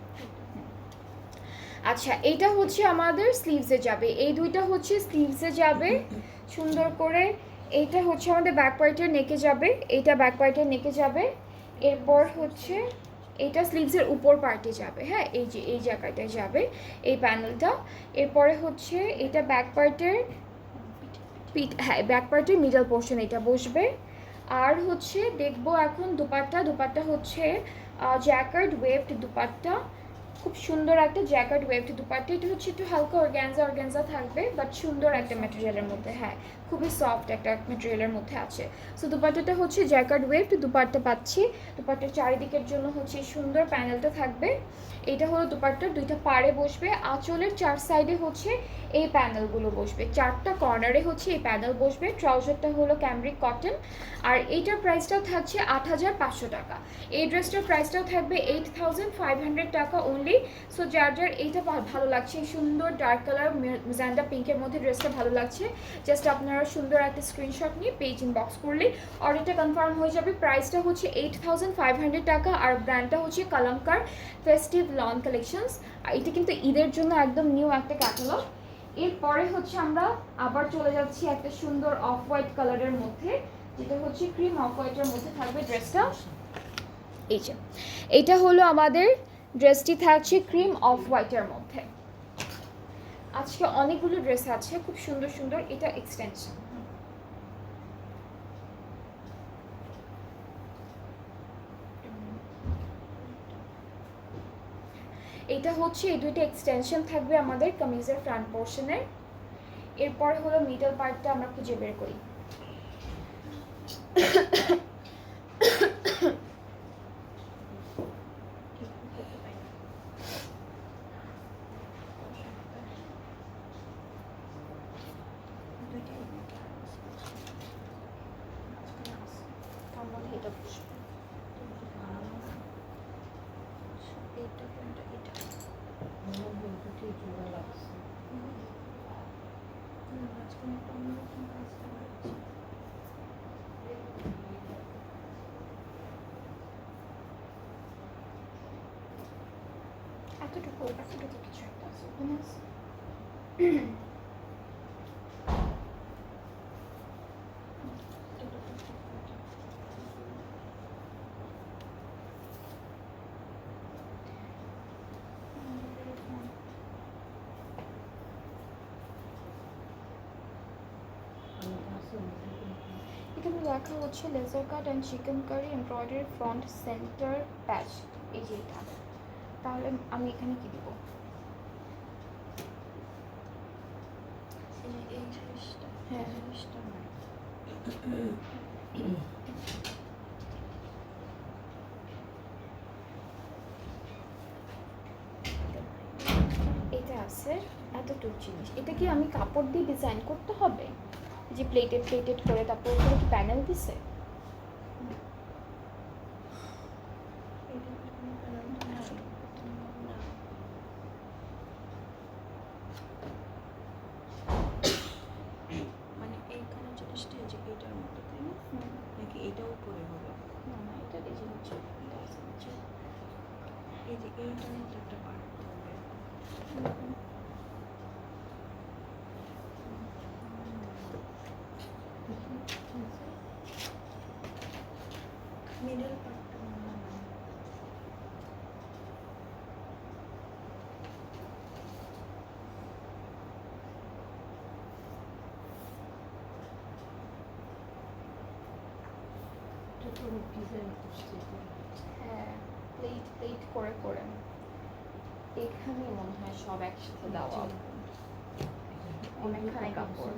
আচ্ছা এটা হচ্ছে আমাদের স্লিভসে যাবে, এই দুইটা হচ্ছে স্লিভসে যাবে সুন্দর করে। এইটা হচ্ছে আমাদের ব্যাক পার্টের নেকে যাবে, এইটা ব্যাক পার্টের নেকে যাবে। এরপর হচ্ছে এটা স্লিভসের উপর পার্টে যাবে, হ্যাঁ এই যে এই জায়গাটায় যাবে এই প্যানেলটা। এরপরে হচ্ছে এটা ব্যাক পার্টের হ্যাঁ ব্যাক পার্টের মিডল পোর্শন এটা বসবে। আর হচ্ছে দেখবো এখন দুপাট্টা হচ্ছে জ্যাকার্ড ওয়েভড দুপাট্টা, খুব সুন্দর একটা জ্যাকেট ওয়েভড দুপাট্টা। এটা হচ্ছে একটু হালকা অর্গানজা থাকবে, বাট সুন্দর একটা ম্যাটেরিয়ালের মধ্যে, হ্যাঁ খুবই সফট একটা ম্যাটেরিয়ালের মধ্যে আছে। সো দুপাট্টাটা হচ্ছে জ্যাকেট ওয়েভড দুপাট্টা পাচ্ছি। দুপাট্টার চারিদিকের জন্য হচ্ছে সুন্দর প্যানেলটা থাকবে। এটা হলো দুপাট্টার দুইটা পাড়ে বসবে, আঁচলের চার সাইডে হচ্ছে এই প্যানেলগুলো বসবে, চারটা কর্নারে হচ্ছে এই প্যানেল বসবে। ট্রাউজারটা হলো ক্যামব্রিক কটন, আর এইটার প্রাইসটাও থাকছে ৮৫০০ টাকা। এই ড্রেসটার প্রাইসটাও থাকবে 8500 টাকা অনলি। সো যার এইটা ভালো লাগছে, সুন্দর ডার্ক কালার ম্যাজেন্টা পিঙ্কের মধ্যে ড্রেসটা ভালো লাগছে, জাস্ট আপনারা সুন্দর একটা স্ক্রিনশট নিয়ে পেজ ইনবক্স করলে অর্ডারটা কনফার্ম হয়ে যাবে। প্রাইসটা হচ্ছে 8500 টাকা, আর ব্র্যান্ডটা হচ্ছে কালামকার ফেস্টিভ লন কালেকশনস। আর এটা কিন্তু ঈদের জন্য একদম নিউ একটা ক্যাটালগ। এরপরে হচ্ছে আমরা আবার চলে যাচ্ছি একটা সুন্দর অফ হোয়াইট কালারের মধ্যে, যেটা হচ্ছে ক্রিম অফ হোয়াইটের মধ্যে থাকবে ড্রেসটা। এই যে এটা হলো আমাদের ড্রেসটি, থাকছে ক্রিম অফ হোয়াইটের মধ্যে। আজকে অনেকগুলো ড্রেস আছে খুব সুন্দর সুন্দর। এটা এক্সটেনশন, এটা হচ্ছে এই দুইটা এক্সটেনশন থাকবে আমাদের কামিজের ফ্রন্ট পোর্শনের। এরপর হলো মিডল পার্টটা আমরা খুঁজে বের করি। এতটুকু কিছু একটা আছে ওখানে আছে। এখানে লেখা হচ্ছে laser cut and chikankari embroidery front centre patch, এই যে এটা। তাহলে আমি এখানে কি দিব? হ্যাঁ এটা আছে এতটুকু জিনিস। এটা কি আমি কাপড় দিয়ে ডিজাইন করতে হবে, যে প্লেটেড করে তারপর ওখানে কি প্যানেল দিছে? মানে এইখানে জিনিসটা যে এটার মতো, তাই না? নাকি এটাও উপরে হবে? না না, এটা ডিজাইন হচ্ছে এই যে এইটার মতো একটা পার্ট হবে। মিডল পার্টটা হ্যাঁ প্লেট করে এখানে মনে হয় সব একসাথে দেওয়া অনেকখানি কাপড়।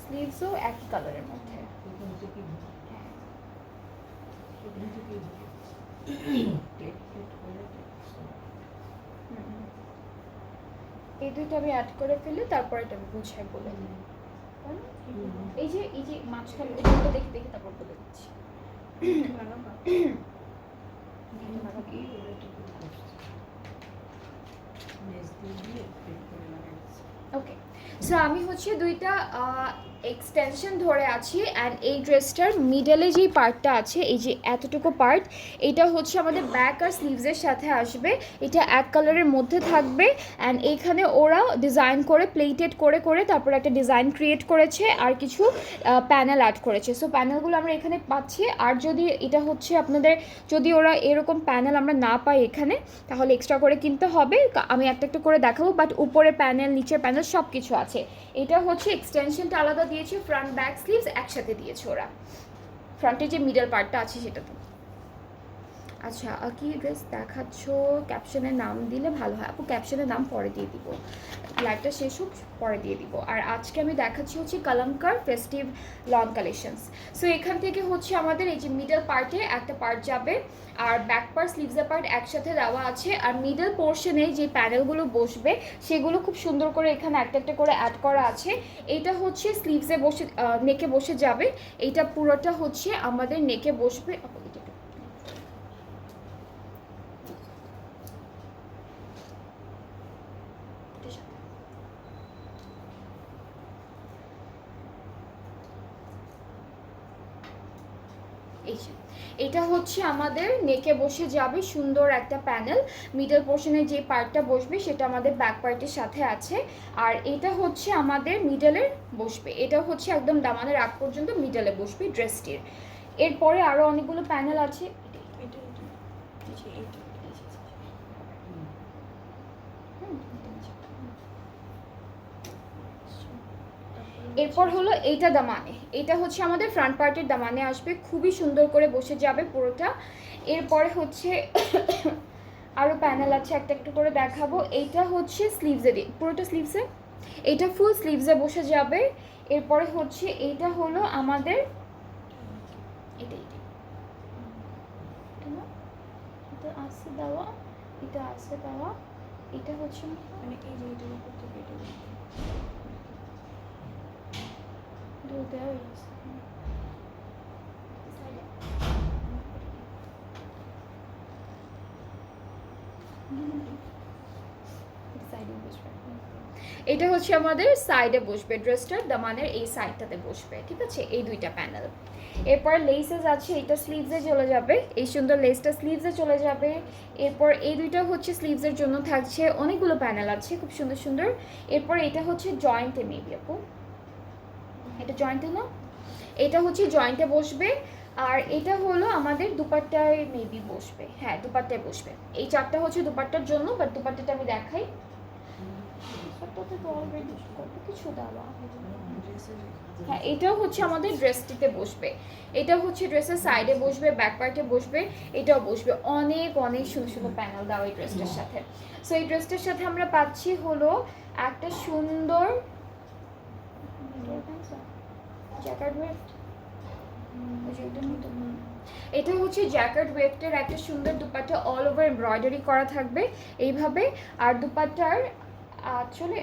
স্লিভসও একই কালারের মধ্যে। হ্যাঁ এই দুইটা আমি অ্যাড করে ফেলি, তারপর এটা আমি গুছাই বলে দিই। এই যে মাঝখানে ওইটা দেখে দেখে তারপর বলে দিচ্ছি। ওকে, সো আমি হচ্ছে দুইটা এক্সটেনশন ধরে আছি অ্যান্ড এই ড্রেসটার মিডলে যেই পার্টটা আছে, এই যে এতটুকু পার্ট, এটা হচ্ছে আমাদের ব্যাক আর স্লিভসের সাথে আসবে। এটা এক কালারের মধ্যে থাকবে অ্যান্ড এইখানে ওরা ডিজাইন করে প্লেটেড করে করে তারপর একটা ডিজাইন ক্রিয়েট করেছে আর কিছু প্যানেল অ্যাড করেছে। সো প্যানেলগুলো আমরা এখানে পাচ্ছি। আর যদি এটা হচ্ছে আপনাদের, যদি ওরা এরকম প্যানেল আমরা না পাই এখানে, তাহলে এক্সট্রা করে কিনতে হবে। আমি একটা একটা করে দেখাবো, বাট উপরে প্যানেল নিচের প্যানেল সব কিছু আছে। এটা হচ্ছে এক্সটেনশনটা আলাদা দিয়েছে, ফ্রন্ট ব্যাক স্লিভস একসাথে দিয়েছে ওরা, ফ্রন্টের যে মিডল পার্টটা আছে সেটাতে। আচ্ছা, কি ড্রেস দেখাচ্ছ? ক্যাপশনের নাম দিলে ভালো হয় আপু। ক্যাপশনের নাম পরে দিয়ে দিব, লাইভটা শেষ হোক পরে দিয়ে দিব। আর আজকে আমি দেখাচ্ছি হচ্ছে কালামকার ফেস্টিভ লন কালেকশনস। সো এখান থেকে হচ্ছে আমাদের এই যে মিডল পার্টে একটা পার্ট যাবে আর ব্যাক পার্ট স্লিভসের পার্ট একসাথে দেওয়া আছে। আর মিডল পোর্শনে যে প্যানেলগুলো বসবে সেগুলো খুব সুন্দর করে এখানে একটা একটা করে অ্যাড করা আছে। এইটা হচ্ছে স্লিভসে বসে নেকে বসে যাবে, এইটা পুরোটা হচ্ছে আমাদের নেকে বসবে। এটা হচ্ছে আমাদের নেকে বসে যাবে সুন্দর একটা প্যানেল। মিডল পোর্শনে যে পার্টটা বসবে সেটা আমাদের ব্যাক পার্টের সাথে আছে। আর এটা হচ্ছে আমাদের মিডলের বসবে, এটা হচ্ছে একদম দামানের আগ পর্যন্ত মিডলে বসবে ড্রেসটির। এরপরে আরও অনেকগুলো প্যানেল আছে। এরপর হলো এইটা দামানে, এটা হচ্ছে আমাদের ফ্রন্ট পার্টের দামানে আসবে, খুবই সুন্দর করে বসে যাবে পুরোটা। এরপরে হচ্ছে আরও প্যানেল আছে, একটা একটু করে দেখাবো। এইটা হচ্ছে স্লিভসে দিয়ে, পুরোটা স্লিভসে, এইটা ফুল স্লিভসে বসে যাবে। এরপরে হচ্ছে এইটা হলো আমাদের এটা আছে দেওয়া, এটা আছে দেওয়া, এটা হচ্ছে মানে এই যে এটার উপর থেকে এটা এটা হচ্ছে আমাদের সাইডে বসবে, ড্রেসটার দামানের এই সাইডটাতে বসবে, ঠিক আছে? এই দুইটা প্যানেল। এরপর লেসেস আছে, এটা স্লিভসে চলে যাবে, এই সুন্দর লেসটা স্লিভসে চলে যাবে। এরপর এই দুইটা হচ্ছে স্লিভসের জন্য থাকছে, অনেকগুলো প্যানেল আছে খুব সুন্দর সুন্দর। এরপর এটা হচ্ছে জয়েন্টে, মেবি আপু এটা জয়েন্টে না, এটা হচ্ছে জয়েন্টে বসবে। আর এটা হলো আমাদের দুপাট্টায় মেবি বসবে, হ্যাঁ দুপাট্টায় বসবে। এই চারটা হচ্ছে দুপাট্টার জন্য, বাট দুপাট্টাটা আমি দেখাই। কত কিছু দেওয়া, হ্যাঁ এটাও হচ্ছে আমাদের ড্রেসটিতে বসবে, এটা হচ্ছে ড্রেসের সাইডে বসবে, ব্যাক পার্টে বসবে, এটাও বসবে। অনেক অনেক সুন্দর সুন্দর প্যানেল দেওয়া এই ড্রেসটার সাথে। সো এই ড্রেসটার সাথে আমরা পাচ্ছি হলো একটা সুন্দর জ্যাকেট ওয়েস্ট, এটা হচ্ছে জ্যাকেট ওয়েস্টের একটা সুন্দর দুপাট্টা, অল ওভার এমব্রয়ডারি করা থাকবে এইভাবে। আর দুপাট্টার আঁচলে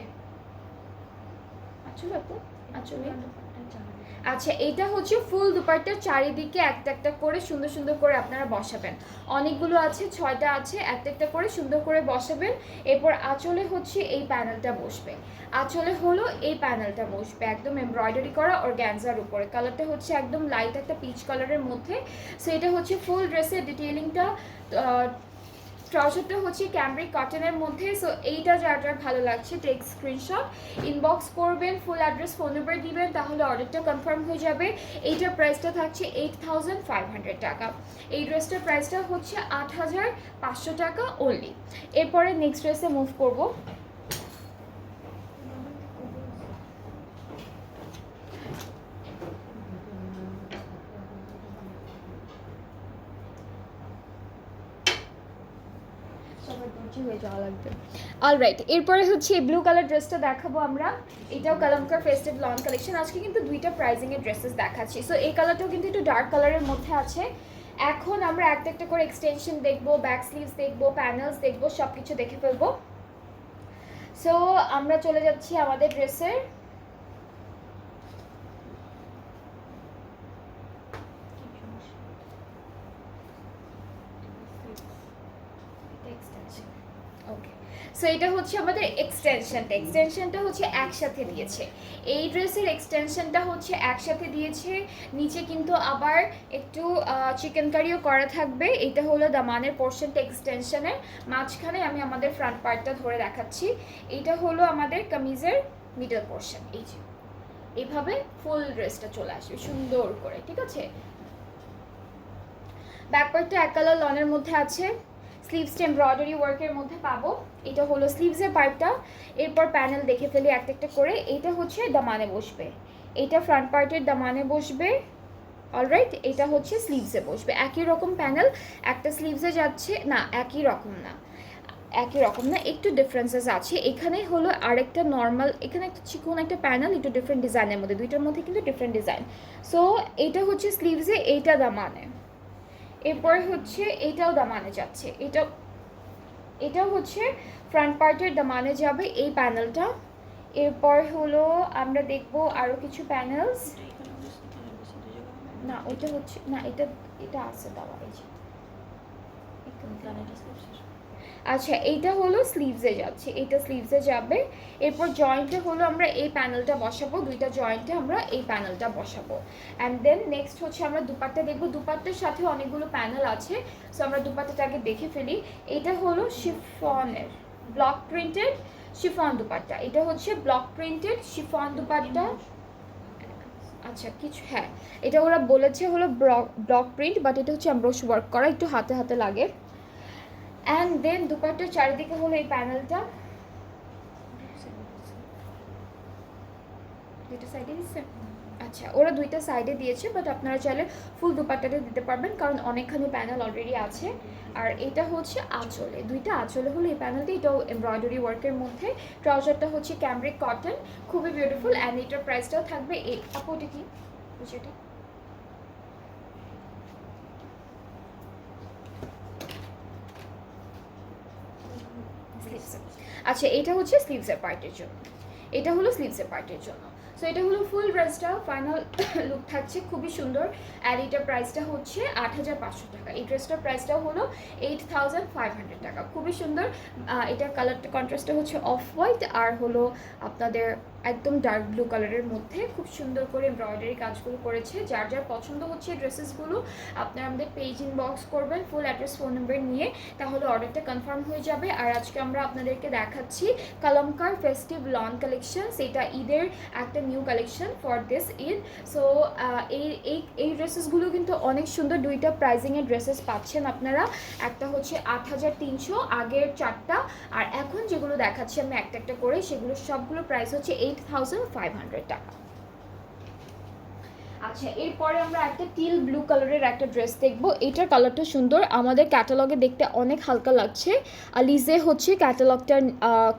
আচ্ছা, এটা হচ্ছে ফুল দুপাট্টার চারিদিকে একটা একটা করে সুন্দর সুন্দর করে আপনারা বসাবেন। অনেকগুলো আছে, 6টা আছে, একটা একটা করে সুন্দর করে বসাবেন। এরপর আঁচলে হচ্ছে এই প্যানেলটা বসবে, আঁচলে হলো এই প্যানেলটা বসবে একদম এমব্রয়ডারি করা অর্গানজার উপরে। কালারটা হচ্ছে একদম লাইট একটা পিচ কালারের মধ্যে। সো এটা হচ্ছে ফুল ড্রেসের ডিটেইলিংটা। ট্রাউজারটা হচ্ছে ক্যামব্রিক কটনের মধ্যে। সো এইটা যার যার ভালো লাগছে টেক স্ক্রিনশট, ইনবক্স করবেন, ফুল অ্যাড্রেস ফোন নাম্বার দিবেন, তাহলে অর্ডারটা কনফার্ম হয়ে যাবে। এইটার প্রাইসটা থাকছে 8500 টাকা। এই ড্রেসটার প্রাইসটা হচ্ছে 8500 টাকা অনলি। এরপরে নেক্সট ড্রেসে মুভ করবো। অলরাইট, এরপরে হচ্ছে ব্লু কালার ড্রেসটা দেখাবো আমরা। এটাও কালামকার ফেস্টিভ লন কালেকশন। আজকে কিন্তু দুইটা প্রাইজিং এর ড্রেসেস দেখাচ্ছি। সো এই কালারটাও কিন্তু একটু ডার্ক কালারের মধ্যে আছে এখন আমরা একটা একটা করে এক্সটেনশন দেখবো, ব্যাক স্লিভস দেখবো, প্যানেলস দেখবো, সব কিছু দেখে ফেলবো। সো আমরা চলে যাচ্ছি আমাদের ড্রেসের এক্সটেনশন। ওকে, সো এটা হচ্ছে আমাদের এক্সটেনশনটা হচ্ছে একসাথে দিয়েছে। এই ড্রেসের এক্সটেনশনটা হচ্ছে একসাথে দিয়েছে, নিচে কিন্তু আবার একটু চিকেন কারিও করা থাকবে। এটা হলো দামানের পোর্শনটা এক্সটেনশনের, মাঝখানে আমি আমাদের ফ্রন্ট পার্টটা ধরে দেখাচ্ছি। এটা হলো আমাদের কামিজের মিডল পোর্শন। এই যে এইভাবে ফুল ড্রেসটা চলে আসবে সুন্দর করে, ঠিক আছে। ব্যাক পার্টটা এক কালার লনের মধ্যে আছে, স্লিভসটা এমব্রয়ডারি ওয়ার্কের মধ্যে পাবো। এটা হলো স্লিভসের পার্টটা। এরপর প্যানেল দেখে ফেলি একটা একটা করে। এটা হচ্ছে দামানে বসবে, এটা ফ্রন্ট পার্টের দামানে বসবে। অলরাইট, এটা হচ্ছে স্লিভসে বসবে। একই রকম প্যানেল, একটা স্লিভসে যাচ্ছে না, একই রকম না, একটু ডিফারেন্সেস আছে। এখানে হলো আরেকটা নর্মাল, এখানে একটা চিকন একটা প্যানেল, একটু ডিফারেন্ট ডিজাইনের মধ্যে, দুইটার মধ্যে কিন্তু ডিফারেন্ট ডিজাইন। সো এটা হচ্ছে স্লিভসে, এইটা দামানে। এরপর হচ্ছে এইটাও দামানে যাচ্ছে, এটাও হচ্ছে ফ্রন্ট পার্টের দামানে যাবে এই প্যানেলটা। এরপর হলো আমরা দেখব আরও কিছু প্যানেলস। না ওইটা হচ্ছে না, এটা আছে দেওয়া, এই যে আচ্ছা এইটা হলো স্লিভসে যাচ্ছে, এটা স্লিভসে যাবে। এরপর জয়েন্টে হলো আমরা এই প্যানেলটা বসাবো, দুইটা জয়েন্টে আমরা এই প্যানেলটা বসাবো। অ্যান্ড দেন নেক্সট হচ্ছে আমরা দুপাট্টা দেখবো। দুপাট্টার সাথে অনেকগুলো প্যানেল আছে, সো আমরা দুপাট্টাটা আগে দেখে ফেলি। এটা হলো শিফনের ব্লক প্রিন্টেড শিফন দুপাট্টা, এটা হচ্ছে ব্লক প্রিন্টেড শিফন দুপাট্টা। আচ্ছা কিছু, হ্যাঁ এটা ওরা বলেছে হলো ব্লক প্রিন্ট, বাট এটা হচ্ছে এমব্রস ওয়ার্ক করা, একটু হাতে হাতে লাগে। অ্যান্ড দেন দুপাট্টার চারিদিকে হলো এই প্যানেলটা, দুইটা সাইডে দিচ্ছে। আচ্ছা ওরা দুইটা সাইডে দিয়েছে, বাট আপনারা চাইলে ফুল দুপাট্টাতে দিতে পারবেন, কারণ অনেকখানি প্যানেল অলরেডি আছে। আর এটা হচ্ছে আঁচলে, দুইটা আঁচলে হলো এই প্যানেলটা, এটাও এমব্রয়ডারি ওয়ার্কের মধ্যে। ট্রাউজারটা হচ্ছে ক্যামব্রিক কটন, খুবই বিউটিফুল। অ্যান্ড এটার প্রাইসটাও থাকবে এই আপুটা কি এটা আচ্ছা এটা হচ্ছে স্লিভসের পার্টের জন্য, এটা হলো স্লিভসের পার্টের জন্য। সো এটা হলো ফুল ড্রেসটা, ফাইনাল লুক থাকছে খুবই সুন্দর। আর এটার প্রাইসটা হচ্ছে ৮৫০০ টাকা। এই ড্রেসটার প্রাইসটাও হলো ৮৫০০ টাকা, খুবই সুন্দর। এটার কালারটা কন্ট্রাস্টটা হচ্ছে অফ হোয়াইট আর হলো আপনাদের একদম ডার্ক ব্লু কালারের মধ্যে। খুব সুন্দর করে এমব্রয়ডারি কাজগুলো করেছে। যার যার পছন্দ হচ্ছে ড্রেসেসগুলো আপনারা আমাদের পেজ ইনবক্স করবেন ফুল অ্যাড্রেস ফোন নাম্বার নিয়ে, তাহলে অর্ডারটা কনফার্ম হয়ে যাবে। আর আজকে আমরা আপনাদেরকে দেখাচ্ছি কলমকার ফেস্টিভ লন কালেকশন, সেটা ঈদের একটা new collection for this Eid. So এই ড্রেসেসগুলো কিন্তু অনেক সুন্দর, দুইটা প্রাইজিংয়ের ড্রেসেস পাচ্ছেন আপনারা। একটা হচ্ছে ৮৩০০ আগের চারটা, আর এখন যেগুলো দেখাচ্ছি আমি একটা একটা করে, সেগুলো সবগুলো প্রাইস হচ্ছে ৮৫০০ টাকা। আচ্ছা এরপরে আমরা একটা টিল ব্লু কালারের একটা ড্রেস দেখবো। এটার কালারটা সুন্দর, আমাদের ক্যাটালগে দেখতে অনেক হালকা লাগছে। লিজে হচ্ছে ক্যাটালগটার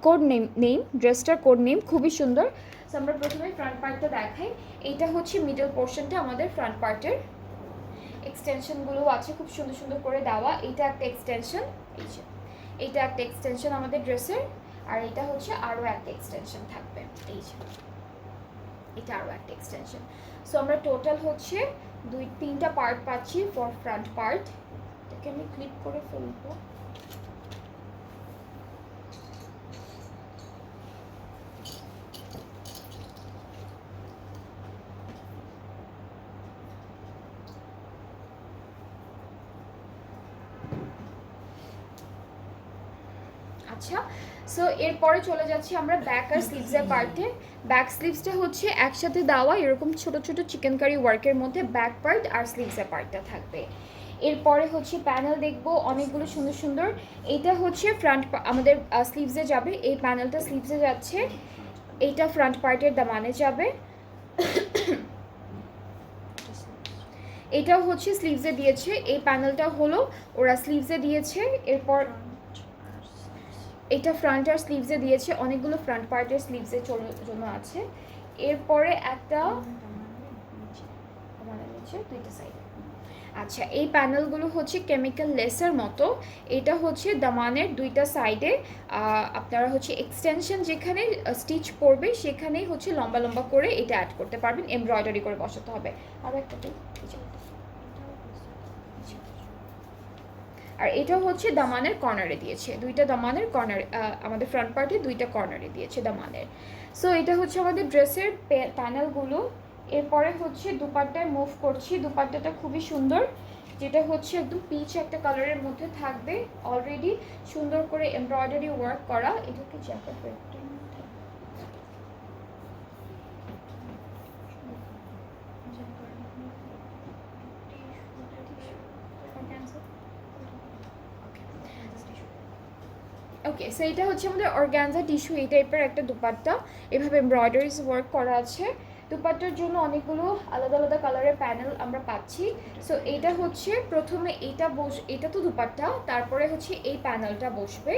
কোড নেম, ড্রেসটার কোড নেম, খুবই সুন্দর। সো আমরা প্রথমে ফ্রন্ট পার্টটা দেখাই। এইটা হচ্ছে মিডল পোর্শনটা আমাদের ফ্রন্ট পার্টের। এক্সটেনশনগুলো আছে খুব সুন্দর সুন্দর করে দেওয়া। এইটা একটা এক্সটেনশন, এইটা একটা এক্সটেনশন আমাদের ড্রেসের। আর এটা হচ্ছে আরও একটা এক্সটেনশন থাকবে, এই যে এটা আরও একটা এক্সটেনশন। সো আমরা টোটাল হচ্ছে তিনটা পার্ট পাচ্ছি ফর ফ্রন্ট পার্ট। এটাকে আমি ক্লিপ করে ফেলবো। আচ্ছা সো এরপরে চলে যাচ্ছি আমরা ব্যাক আর স্লিভসের পার্টে। ব্যাক স্লিভসটা হচ্ছে একসাথে দেওয়া এরকম ছোট ছোট চিকেন কারি ওয়ার্কের মধ্যে ব্যাক পার্ট আর স্লিভসের পার্টটা থাকবে। এরপরে হচ্ছে প্যানেল দেখবো অনেকগুলো সুন্দর সুন্দর। এটা হচ্ছে ফ্রন্ট আমাদের স্লিভসে যাবে, এই প্যানেলটা স্লিভসে যাচ্ছে, এইটা ফ্রন্ট পার্টের দামানে যাবে। এটাও হচ্ছে স্লিভসে দিয়েছে, এই প্যানেলটা হলো ওরা স্লিভসে দিয়েছে। এরপর এটা ফ্রন্ট আর স্লিভসে দিয়েছে, অনেকগুলো ফ্রন্ট পার্টের স্লিভসের জন্য আছে। এরপরে একটা নিচে দুইটা সাইডে। আচ্ছা, এই প্যানেলগুলো হচ্ছে কেমিক্যাল লেসের মতো। এটা হচ্ছে দামানের দুইটা সাইডে আপনারা হচ্ছে এক্সটেনশন যেখানে স্টিচ পড়বে সেখানেই হচ্ছে লম্বা লম্বা করে এটা অ্যাড করতে পারবেন, এমব্রয়ডারি করে বসাতে হবে। আর একটা আর এটাও হচ্ছে দামানের কর্নারে দিয়েছে, দুইটা দামানের কর্নারে, আমাদের ফ্রন্ট পার্টে দুইটা কর্নারে দিয়েছে দামানের। সো এটা হচ্ছে আমাদের ড্রেসের প্যানেলগুলো। এরপরে হচ্ছে দুপাট্টায় মুভ করছি। দুপাট্টাটা খুবই সুন্দর, যেটা হচ্ছে একদম পিচ একটা কালারের মধ্যে থাকবে, অলরেডি সুন্দর করে এমব্রয়ডারি ওয়ার্ক করা। এটাকে জ্যাকেট ওকে। সো এটা হচ্ছে আমাদের অর্গানজা টিস্যু এই টাইপের একটা দুপাট্টা, এভাবে এমব্রয়ডারিজ ওয়ার্ক করা আছে। দুপাট্টার জন্য অনেকগুলো আলাদা আলাদা কালারের প্যানেল আমরা পাচ্ছি। সো এটা হচ্ছে প্রথমে এটা তো দুপাট্টা, তারপরে হচ্ছে এই প্যানেলটা বসবে,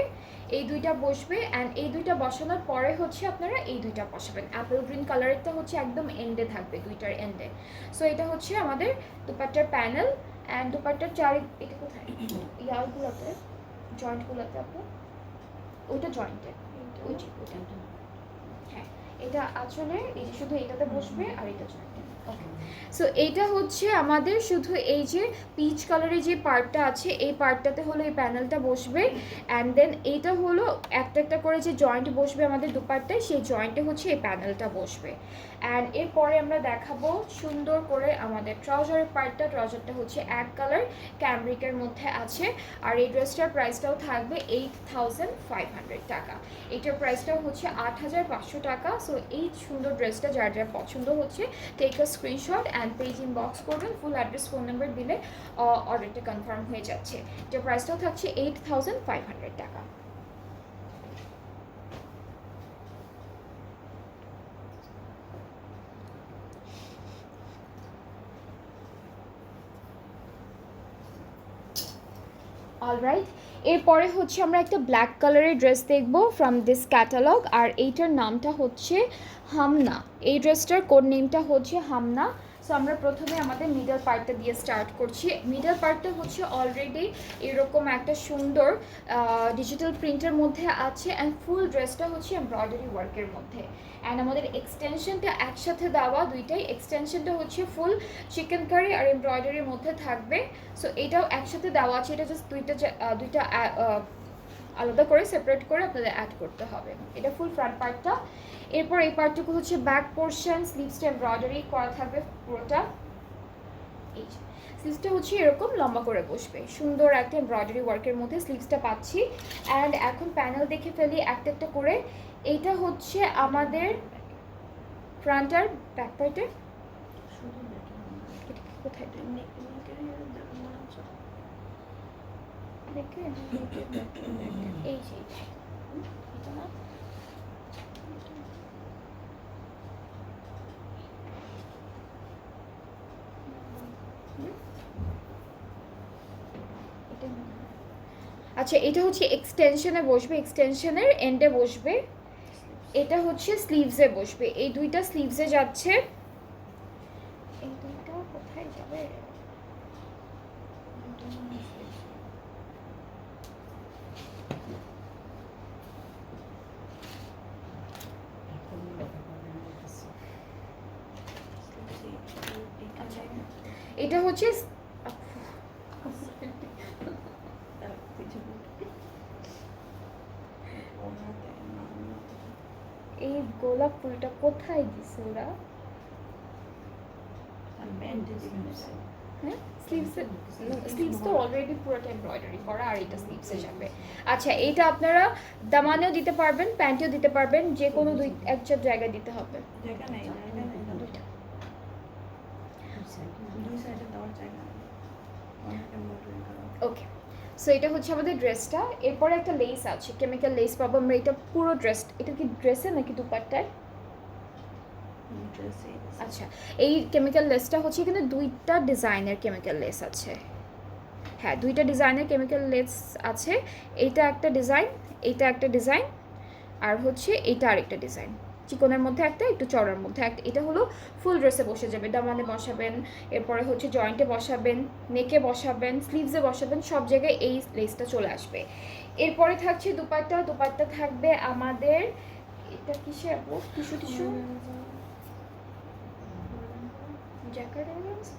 এই দুইটা বসবে, অ্যান্ড এই দুইটা বসানোর পরে হচ্ছে আপনারা এই দুইটা বসাবেন। অ্যাপেল গ্রিন কালারেরটা হচ্ছে একদম এন্ডে থাকবে, দুইটার এন্ডে। সো এটা হচ্ছে আমাদের দুপাট্টার প্যানেল। অ্যান্ড দুপাট্টার এটা কোথায় ইয়ারগুলোতে, জয়েন্টগুলোতে আপনার ওইটা জয়েন্টে, হ্যাঁ এটা আসলে এই যে শুধু এটাতে বসবে আর এটা জয়েন্টে। ওকে। সো এইটা হচ্ছে আমাদের শুধু এই যে পিচ কালারের যে পার্টটা আছে এই পার্টটাতে হলো এই প্যানেলটা বসবে, অ্যান্ড দেন এইটা হলো একটা একটা করে যে জয়েন্ট বসবে আমাদের দুপাট্টায়, সেই জয়েন্টে হচ্ছে এই প্যানেলটা বসবে। অ্যান্ড এরপরে আমরা দেখাবো সুন্দর করে আমাদের ট্রাউজারের পার্টটা। ট্রাউজারটা হচ্ছে এক কালার ক্যামব্রিকের মধ্যে আছে, আর এই ড্রেসটার প্রাইসটাও থাকবে 8500 টাকা। এটার প্রাইসটাও হচ্ছে 8500 টাকা। সো এই সুন্দর ড্রেসটা যার যার পছন্দ হচ্ছে take a screenshot and page inbox করবেন, ফুল অ্যাড্রেস ফোন নাম্বার দিলে অর্ডারটা কনফার্ম হয়ে যাচ্ছে। এটার প্রাইসটাও থাকছে 8500 টাকা। অলরাইট, এরপরে হচ্ছে আমরা একটা ব্ল্যাক কালারের ড্রেস দেখবো ফ্রম দিস ক্যাটালগ, আর এইটার নামটা হচ্ছে হামনা। এই ড্রেসটার কোড নেমটা হচ্ছে হামনা। সো আমরা প্রথমে আমাদের মিডল পার্টটা দিয়ে স্টার্ট করছি। মিডল পার্টটা হচ্ছে অলরেডি এরকম একটা সুন্দর ডিজিটাল প্রিন্টের মধ্যে আছে, অ্যান্ড ফুল ড্রেসটা হচ্ছে এমব্রয়ডারি ওয়ার্কের মধ্যে। অ্যান্ড আমাদের এক্সটেনশনটা একসাথে দেওয়া, দুইটাই এক্সটেনশনটা হচ্ছে ফুল চিকেন কারি আর এমব্রয়ডারির মধ্যে থাকবে। সো এটাও একসাথে দেওয়া আছে, এটা জাস্ট দুইটা আলাদা করে সেপারেট করে আপনাদের অ্যাড করতে হবে। এটা ফুল ফ্রন্ট পার্টটা। এরপর এই পার্টটুকু হচ্ছে ব্যাক পোর্শন, স্লিভসটা এমব্রয়ডারি করা থাকবে পুরোটা। এই স্লিভসটা হচ্ছে এরকম লম্বা করে বসবে, সুন্দর একটা এমব্রয়ডারি ওয়ার্কের মধ্যে স্লিভসটা পাচ্ছি। অ্যান্ড এখন প্যানেল দেখে ফেলি একটা একটা করে। এইটা হচ্ছে আমাদের ফ্রন্ট আর ব্যাক পার্টের কোথায় এই যে এটা না, আচ্ছা এটা হচ্ছে এক্সটেনশনে বসবে, এক্সটেনশনের এন্ডে বসবে। এটা হচ্ছে স্লিভসে বসবে, এই দুইটা স্লিভসে যাচ্ছে। এই দুইটা কোথায় যাবে? এটা হচ্ছে এই গোলাপ ফুলটা কোথায় দিছে ওরা? হ্যাঁ স্লিভস তো অলরেডি পুরোটা এমব্রয়ডারি করা, আর এটা স্লিভসে যাবে। আচ্ছা এইটা আপনারা দামানেও দিতে পারবেন, প্যান্টেও দিতে পারবেন, যে কোনো একটা জায়গায় দিতে হবে। ওকে। সো এটা হচ্ছে আমাদের ড্রেসটা। এরপরে একটা লেস আছে, কেমিক্যাল লেস পাবো আমরা। এটা পুরো ড্রেস, এটা কি ড্রেসে নাকি দুপাট্টায়? আচ্ছা এই কেমিক্যাল লেসটা হচ্ছে এখানে দুইটা ডিজাইনের কেমিক্যাল লেস আছে, হ্যাঁ দুইটা ডিজাইনের কেমিক্যাল লেস আছে। এইটা একটা ডিজাইন, এইটা একটা ডিজাইন, আর হচ্ছে এইটা আরেকটা ডিজাইন। চিকনের মধ্যে একটা, একটু চড়ার মধ্যে একটা। এটা হলো ফুল ড্রেসে বসে যাবে, দামানে বসাবেন, এরপরে হচ্ছে জয়েন্টে বসাবেন, নেকে বসাবেন, স্লিভসে বসাবেন, সব জায়গায় এই লেসটা চলে আসবে। এরপরে থাকছে দুপাট্টা। দুপাট্টা থাকবে আমাদের, এটা কিসে আপু, টিস্যু টিস্যু জ্যাকেট অর্গানজা,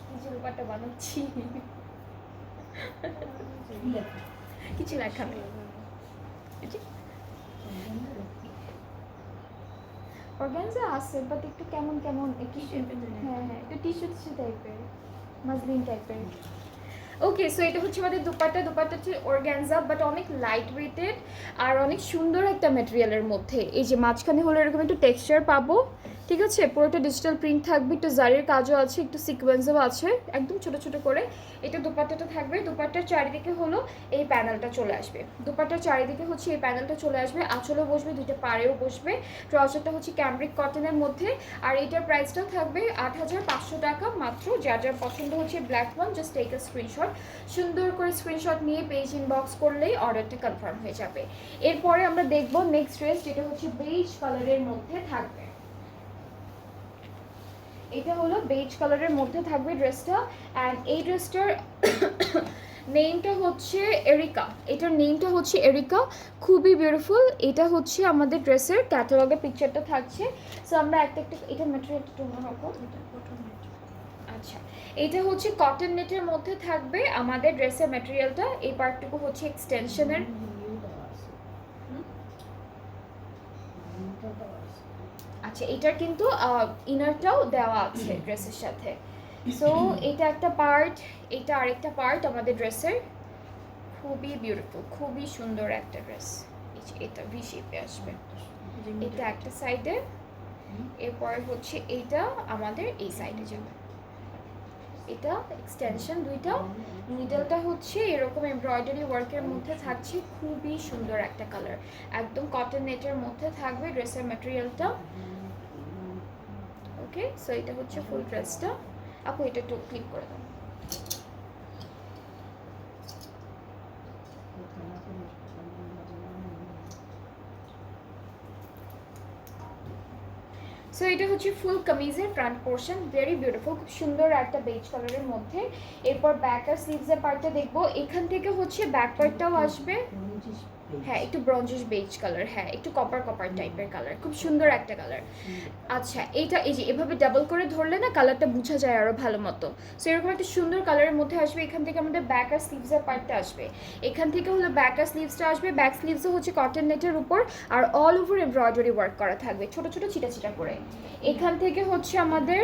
কি যে দুপাট্টা বানাচ্ছি কিছু লেখা নেই। অর্গানজা আছে বাট একটু কেমন কেমন একটু, হ্যাঁ হ্যাঁ একটু টিস্যু টিস্যু টাইপের, মাসলিন টাইপের। ওকে, সো এটা হচ্ছে আমাদের দুপাট্টা। দুপাট্টা হচ্ছে অর্গানজা বাট অনেক লাইট ওয়েটেড আর অনেক সুন্দর একটা ম্যাটেরিয়ালের মধ্যে। এই যে মাঝখানে হলো এরকম একটু টেক্সচার পাবো, ঠিক আছে, পুরোটা ডিজিটাল প্রিন্ট থাকবে, একটু জারির কাজও আছে, একটু সিকোয়েন্সও আছে, একদম ছোট ছোট করে এটা দুপাট্টাটা থাকবে। দুপাট্টার চারিদিকে হলো এই প্যানেলটা চলে আসবে, দুপাট্টার চারিদিকে হচ্ছে এই প্যানেলটা চলে আসবে, আঁচলও বসবে, দুইটা পাড়েও বসবে। ট্রাউজারটা হচ্ছে ক্যামব্রিক কটনের মধ্যে, আর এটার প্রাইসটাও থাকবে ৮৫০০ টাকা মাত্র। যার যার পছন্দ হচ্ছে black one, just take a screenshot, সুন্দর করে স্ক্রিনশট নিয়ে পেজ ইনবক্স করলেই অর্ডারটা কনফার্ম হয়ে যাবে। এরপরে আমরা দেখব নেক্সট ড্রেস, যেটা হচ্ছে বেজ কালারের মধ্যে থাকবে। এটা হলো বেজ কালারের মধ্যে থাকবে ড্রেসটা, অ্যান্ড এই ড্রেসটার নেমটা হচ্ছে এরিকা। এটার নেমটা হচ্ছে এরিকা, খুবই বিউটিফুল। এটা হচ্ছে আমাদের ড্রেসের ক্যাটালগে পিকচারটা থাকছে। সো আমরা একটা একটা, এটা ম্যাটেরিয়ালটা একটু অন্যরকম। আচ্ছা, এটা হচ্ছে কটন নেটের মধ্যে থাকবে আমাদের ড্রেসের ম্যাটেরিয়ালটা। এই পার্টটুকু হচ্ছে এক্সটেনশনের। আচ্ছা, এটার কিন্তু ইনারটাও দেওয়া আছে ড্রেসের সাথে। সো এটা একটা পার্ট, এটা আরেকটা পার্ট আমাদের ড্রেসের। খুবই বিউটিফুল, খুবই সুন্দর একটা ড্রেস। এটা ভি শেপে আসবে, এটা একটা সাইডে, এরপর হচ্ছে এইটা আমাদের এই সাইডে যাবে। এটা এক্সটেনশন দুইটা, নিডলটা হচ্ছে এরকম এমব্রয়ডারি ওয়ার্কের মধ্যে থাকছে, খুবই সুন্দর একটা কালার, একদম কটন নেটের মধ্যে থাকবে ড্রেসের ম্যাটেরিয়ালটা। ওকে, সো এটা হচ্ছে ফুল ড্রেসটা। আপু এটা একটু ক্লিক করে দাও। সো এটা হচ্ছে ফুল কামিজের ফ্রন্ট পোর্শন, ভেরি বিউটিফুল, খুব সুন্দর একটা বেজ কালারের মধ্যে। এরপর ব্যাক আর স্লিভসের পার্টটা দেখবো। এখান থেকে হচ্ছে ব্যাক পার্টটাও আসবে, হ্যাঁ একটু ব্রঞ্জিশ বেজ কালার, হ্যাঁ একটু কপার কপার টাইপের কালার, খুব সুন্দর একটা কালার। আচ্ছা, এইটা এই যে এভাবে ডাবল করে ধরলে না কালারটা বোঝা যায় আরও ভালো মতো। সো এরকম একটা সুন্দর কালারের মধ্যে আসবে। এখান থেকে আমাদের ব্যাক আর স্লিভসের পার্টটা আসবে, এখান থেকে হলো ব্যাক আর স্লিভসটা আসবে। ব্যাক স্লিভসও হচ্ছে কটন নেটের উপর, আর অল ওভার এমব্রয়ডারি ওয়ার্ক করা থাকবে, ছোট ছোট ছিটা ছিটা করে। এখান থেকে হচ্ছে আমাদের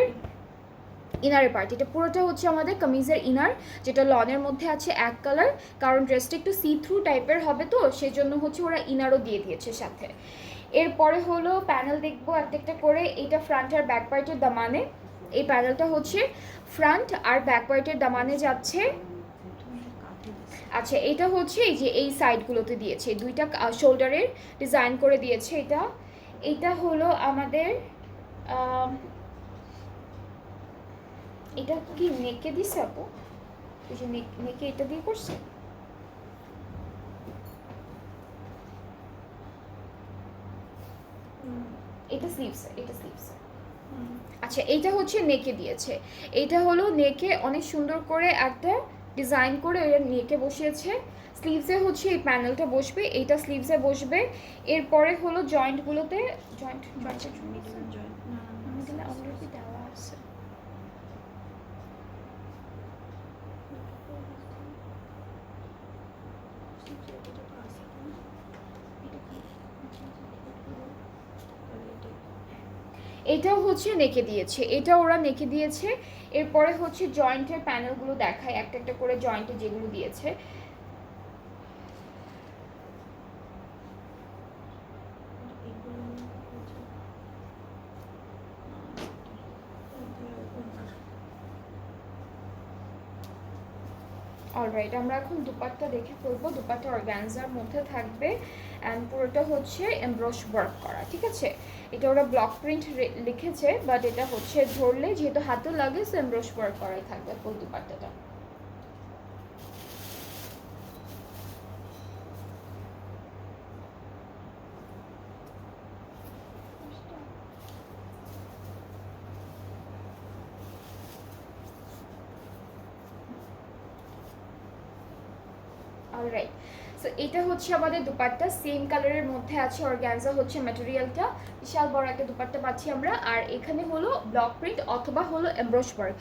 ইনারের পার্ট, এটা পুরোটা হচ্ছে আমাদের কামিজের ইনার, যেটা লনের মধ্যে আছে এক কালার, কারণ ড্রেসটা একটু সি থ্রু টাইপের হবে, তো সেই জন্য হচ্ছে ওরা ইনারও দিয়ে দিয়েছে সাথে। এরপরে হলো প্যানেল দেখবো একটা একটা করে। এটা ফ্রন্ট আর ব্যাক পার্টের দামানে, এই প্যানেলটা হচ্ছে ফ্রন্ট আর ব্যাক পার্টের দামানে যাচ্ছে। আচ্ছা, এটা হচ্ছে এই যে এই সাইডগুলোতে দিয়েছে, দুইটা শোল্ডারের ডিজাইন করে দিয়েছে। এটা এটা হলো আমাদের এটা কি নেকে দিছে আপু, এই যে নেকে এটা দিয়ে করছে। এটা স্লিভস, এটা স্লিভস। আচ্ছা, এইটা হচ্ছে নেকে দিয়েছে, এইটা হলো নেকে অনেক সুন্দর করে একটা ডিজাইন করে এর নেকে বসিয়েছে। স্লিভসে হচ্ছে এই প্যানেলটা বসবে, এইটা স্লিভসে বসবে। এরপরে হলো জয়েন্টগুলোতে, জয়েন্টের জন্য অলরেডি দেওয়া আছে। এটাও হচ্ছে নেকে দিয়েছে, এটা ওরা নেকে দিয়েছে। এরপরে হচ্ছে জয়েন্টের প্যানেলগুলো দেখায় একটা একটা করে, জয়েন্টে যেগুলো দিয়েছে। অলরাইট, আমরা এখন দুপাট্টা দেখে ফেলবো। দুপাট্টা অর্গানজার মধ্যে থাকবে, অ্যান্ড পুরোটা হচ্ছে এমব্রশ ওয়ার্ক করা, ঠিক আছে। এটা ওরা ব্লক প্রিন্ট লিখেছে, বাট এটা হচ্ছে ধরলে যেহেতু হাতেও লাগে, সো এমব্রশ ওয়ার্ক করাই থাকবে ফুল দুপাট্টাটা। অলরাইট, সো এটা হচ্ছে আমাদের দুপাট্টা, সেম কালারের মধ্যে আছে, অর্গানজা হচ্ছে ম্যাটেরিয়ালটা, বিশাল বড় একটা দুপাট্টা পাচ্ছি আমরা। আর এখানে হলো ব্লক প্রিন্ট অথবা হলো এমব্রশ ওয়ার্ক,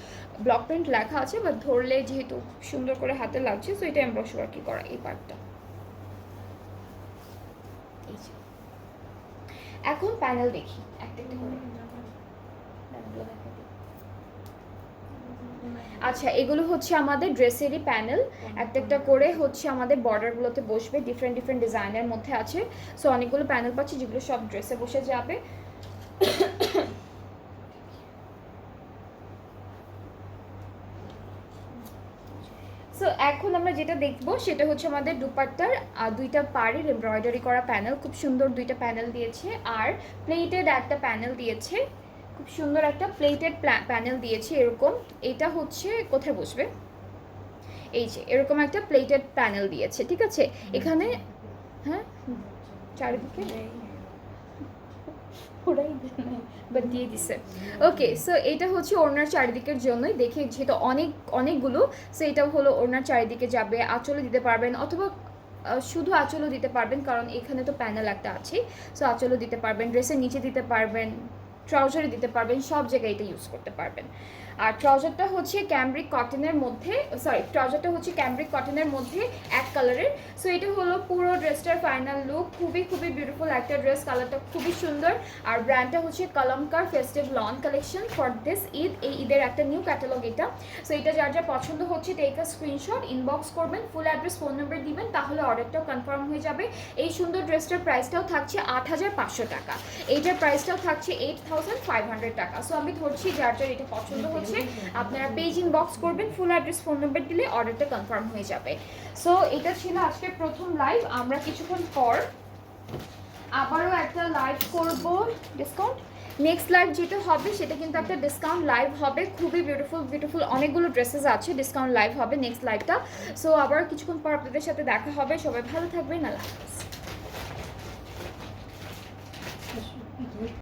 ব্লক প্রিন্ট লেখা আছে বাট ধরলে যেহেতু সুন্দর করে হাতে লাগছে, সো এটা এমব্রশ ওয়ার্কই করা এই পার্টটা। এই যে এখন প্যানেল দেখি একটা একটা করে। প্যানেলগুলো দেখা দিই। আচ্ছা, এগুলো হচ্ছে আমাদের ড্রেসেরই প্যানেল, একটা একটা করে হচ্ছে আমাদের বর্ডারগুলোতে বসবে, ডিফারেন্ট ডিফারেন্ট ডিজাইনের মধ্যে আছে। সো অনেকগুলো প্যানেল পাচ্ছি যেগুলো সব ড্রেসে বসে যাবে। সো এখন আমরা যেটা দেখবো সেটা হচ্ছে আমাদের দুপাট্টার দুইটা পাড়ের এমব্রয়ডারি করা প্যানেল, খুব সুন্দর দুইটা প্যানেল দিয়েছে, আর প্লেটেড একটা প্যানেল দিয়েছে, খুব সুন্দর একটা প্লেটেড প্যানেল দিয়েছে এরকম। এটা হচ্ছে কোথায় বসবে, এই যে এরকম একটা প্লেটেড প্যানেল দিয়েছে, ঠিক আছে। এখানে হ্যাঁ চারিদিকে ওরাই বাট দিয়ে দিছে। ওকে, সো এটা হচ্ছে ওড়নার চারিদিকের জন্যই, দেখে যেহেতু অনেকগুলো, সো এটা হলো ওড়নার চারিদিকে যাবে, আঁচলে দিতে পারবেন অথবা শুধু আঁচলও দিতে পারবেন, কারণ এখানে তো প্যানেল একটা আছে। সো আঁচলও দিতে পারবেন, ড্রেসের নিচে দিতে পারবেন, ট্রাউজারে দিতে পারবেন, সব জায়গায় এটা ইউজ করতে পারবেন। আর ট্রাউজারটা হচ্ছে ক্যামব্রিক কটনের মধ্যে, ট্রাউজারটা হচ্ছে ক্যামব্রিক কটনের মধ্যে এক কালারের। সো এটা হলো পুরো ড্রেসটার ফাইনাল লুক, খুবই খুবই বিউটিফুল একটা ড্রেস, কালারটা খুবই সুন্দর। আর ব্র্যান্ডটা হচ্ছে Kalamkar festive lawn collection for this Eid, এই ঈদের একটা নিউ ক্যাটালগ এটা। সো এটা যার যার পছন্দ হচ্ছে টেক আ স্ক্রিনশট, ইনবক্স করবেন, ফুল অ্যাড্রেস ফোন নাম্বার দিবেন, তাহলে অর্ডারটাও কনফার্ম হয়ে যাবে। এই সুন্দর ড্রেসটার প্রাইসটাও থাকছে 8,500 টাকা, এইটার প্রাইসটাও থাকছে 8,500 টাকা। সো আমি ধরছি যার যার এটা পছন্দ হচ্ছে আপনারা পেজ ইনবক্স করবেন, ফুল অ্যাড্রেস ফোন নাম্বার দিলে অর্ডারটা কনফার্ম হয়ে যাবে। সো এটা ছিল আজকের প্রথম লাইভ, আমরা কিছুক্ষণ পর আবারও একটা লাইভ করব ডিসকাউন্ট। নেক্সট লাইভ যেটা হবে সেটা কিন্তু একটা ডিসকাউন্ট লাইভ হবে, খুবই বিউটিফুল অনেকগুলো ড্রেসেস আছে, ডিসকাউন্ট লাইভ হবে নেক্সট লাইভটা। সো আবার কিছুক্ষণ পর আপনাদের সাথে দেখা হবে, সবাই ভালো থাকবেন, আল্লাহ হাফেজ।